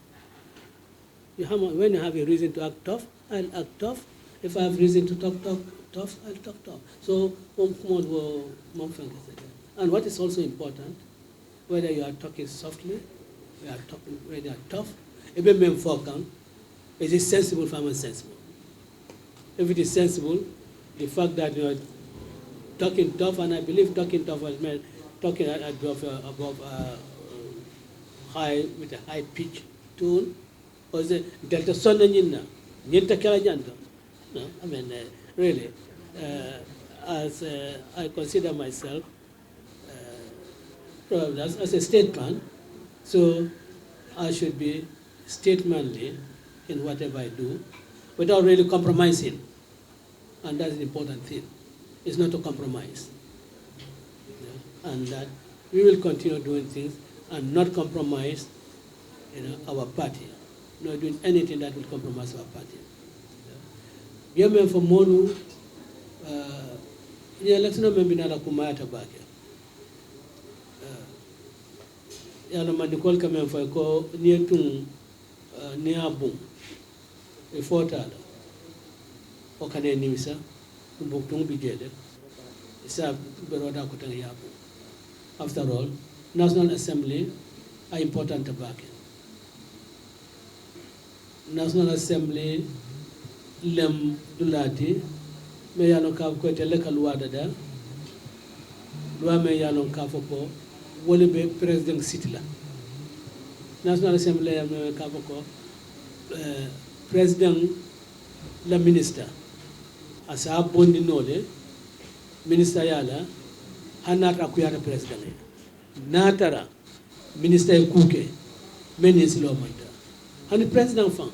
S2: When you have a reason to act tough, I'll act tough. If I have reason to talk tough, I'll talk tough. So, and what is also important, whether you are talking softly, whether you are tough, is it sensible for sensible? If it is sensible, the fact that you are talking tough, and I believe talking tough was meant talking above high, with a high pitch tone, or the delta sonanina, nienta kalajanta. No, I mean, really, as I consider myself as a statesman, so I should be statesmanly in whatever I do, without really compromising. And that's the important thing. It's not to compromise. And that we will continue doing things and not compromise our party, not doing anything that will compromise our party. Yemen for Monu, the election of Membinara Kumata back. Yana Mandikol Kamen for ko near to near boom. A fortale. Okane Nimisa, Buktung Bijede, Sab Beroda Kotanyabu. After all, National Assembly are important to back. National Assembly Lem Dulati, Mayano Kavquete Lekaluada da, Luame Yalon Kavoko, Wolibe President Sitla. National Assembly Kavoko, President La Minister, as a bondi nole, Minister Yala, Hanata Kuyata President. Natara, Minister Kuke, Menis Lomanda. And the President Fang.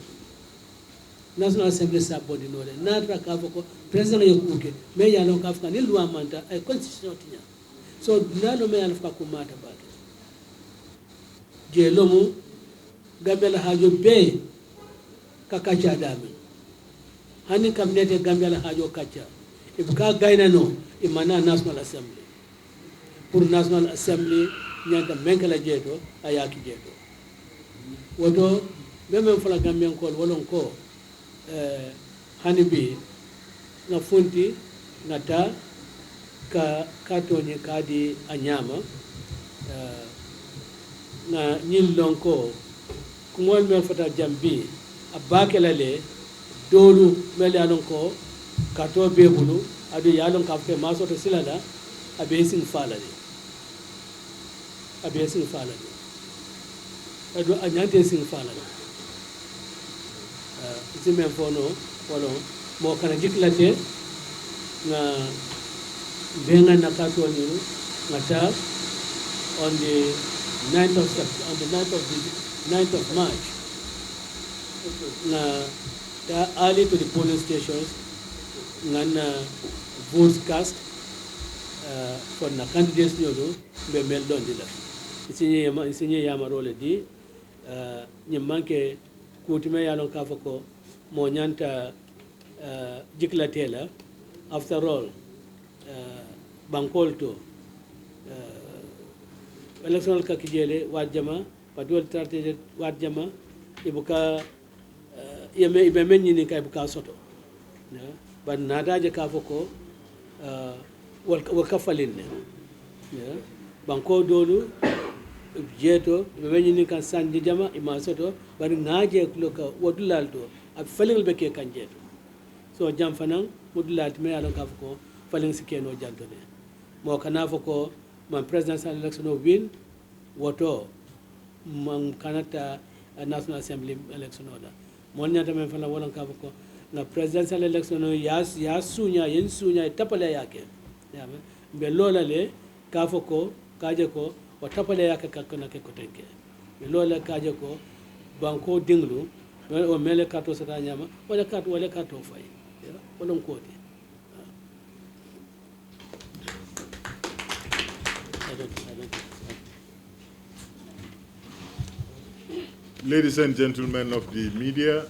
S2: National Assembly Sabodi Nole, Natra Kavoko, President Kuke, Maya Lokafka, Niluamanta, a constitutional. So Nano Mayan of Kakumata Baki. Jelomu, Gabella Hajo Bay, Kakacha Dami. Hani Cabinet Gambia Hajo Kacha. If Gaina no, Imana National Assembly. Pour National Assembly, Nyanta Menkala Jeto, Ayaki Jeto. Woto, Memem for a Gambian called Wolonko, Honeybee, Nafunti, Nata, Katoni Kadi Anyama, na Nilonko, Kumon Melfata Jambi, a Bakelale, Dolu Melianonko, Kato Bebulu, Adu Yalon Cafe Maso to Silada, a basing faladi. A basing faladi. Adu Anyante sing faladi. It's a memfono, more Kanajikilate, na Benga Nakato Niru, Nata, on the 9th of March, early to the polling stations, votes cast for the candidates nyodo be meldon dila. Isinye yamarole di nyemanke kutime yalon kafako mo nyanta jiklatela. After all, Bankolto electoral kakijele wajama padwal tarte wajama ibuka yeme ibemenyi ni kai buka soto but nadaje kafoko wakafalin banko dolu jeto ibemenyi ni kan sanji jama ima soto but ngaje loka wodulalto ab falin beke kan jeto so jam fanan wodulalto me alon kafoko falin sikeno jantone mo kanafoko man presidential election win woto man kanata National Assembly election order mon nyata men fala wolan ka ko na presidential election ya sunya yen sunya tapale yake yame be lola le ka foko kaje ko o tapale yake kakona ke ko tenke be lola kaje ko banko dinglu o mele kato sata nyama wala kato fay wolon koti
S1: Ladies and gentlemen of the media,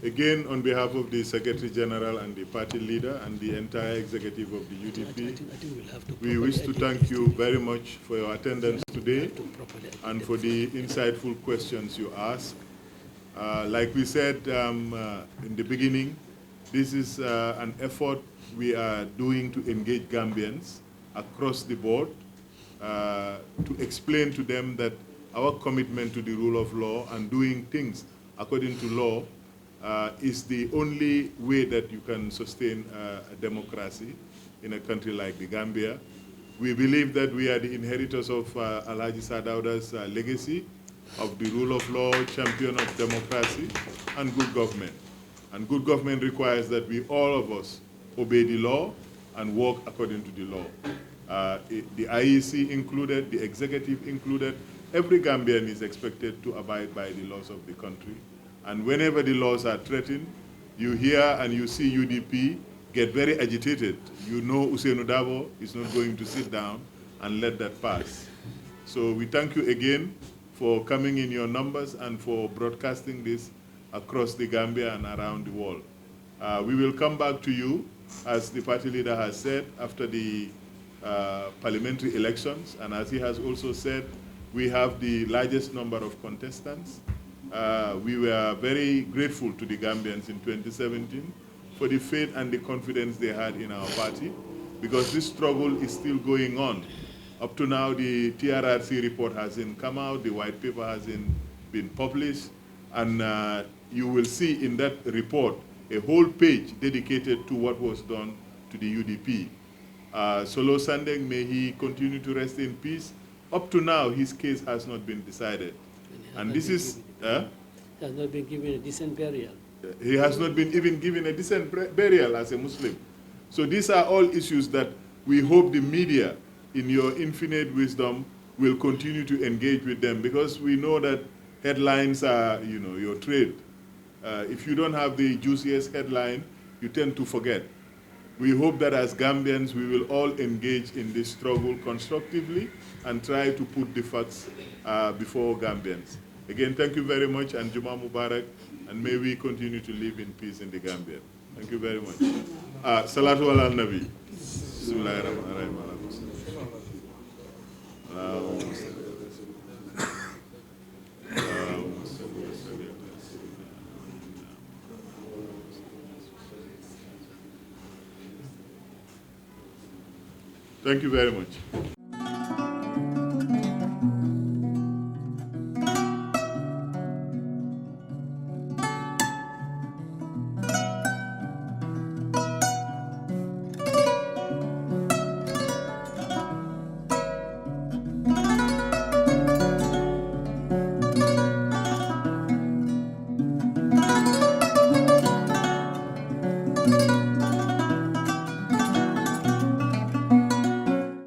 S1: again, on behalf of the Secretary General and the party leader and the entire executive of the UDP, we wish to thank you very much for your attendance today and for the insightful questions you asked. Like we said in the beginning, this is an effort we are doing to engage Gambians across the board to explain to them that our commitment to the rule of law and doing things according to law is the only way that you can sustain a democracy in a country like the Gambia. We believe that we are the inheritors of Alhaji Sadauda's legacy of the rule of law, champion of democracy, and good government. And good government requires that we, all of us, obey the law and work according to the law. The IEC included, the executive included, every Gambian is expected to abide by the laws of the country. And whenever the laws are threatened, you hear and you see UDP get very agitated. You know Usainu Dabo is not going to sit down and let that pass. So we thank you again for coming in your numbers and for broadcasting this across the Gambia and around the world. We will come back to you, as the party leader has said, after the parliamentary elections, and as he has also said, we have the largest number of contestants. We were very grateful to the Gambians in 2017 for the faith and the confidence they had in our party, because this struggle is still going on. Up to now, the TRRC report hasn't come out, the white paper hasn't been published, and you will see in that report a whole page dedicated to what was done to the UDP. Solo Sandeng, may he continue to rest in peace. Up to now, his case has not been decided. And this is...
S2: He has not been given a decent burial.
S1: He has not been even given a decent burial as a Muslim. So these are all issues that we hope the media, in your infinite wisdom, will continue to engage with them, because we know that headlines are, you know, your trade. If you don't have the juiciest headline, you tend to forget. We hope that as Gambians, we will all engage in this struggle constructively and try to put the facts before Gambians. Again, thank you very much, and Juma Mubarak, and may we continue to live in peace in the Gambia. Thank you very much. Salatu ala nabi. Bismillahirrahmanirrahim. Thank you very much.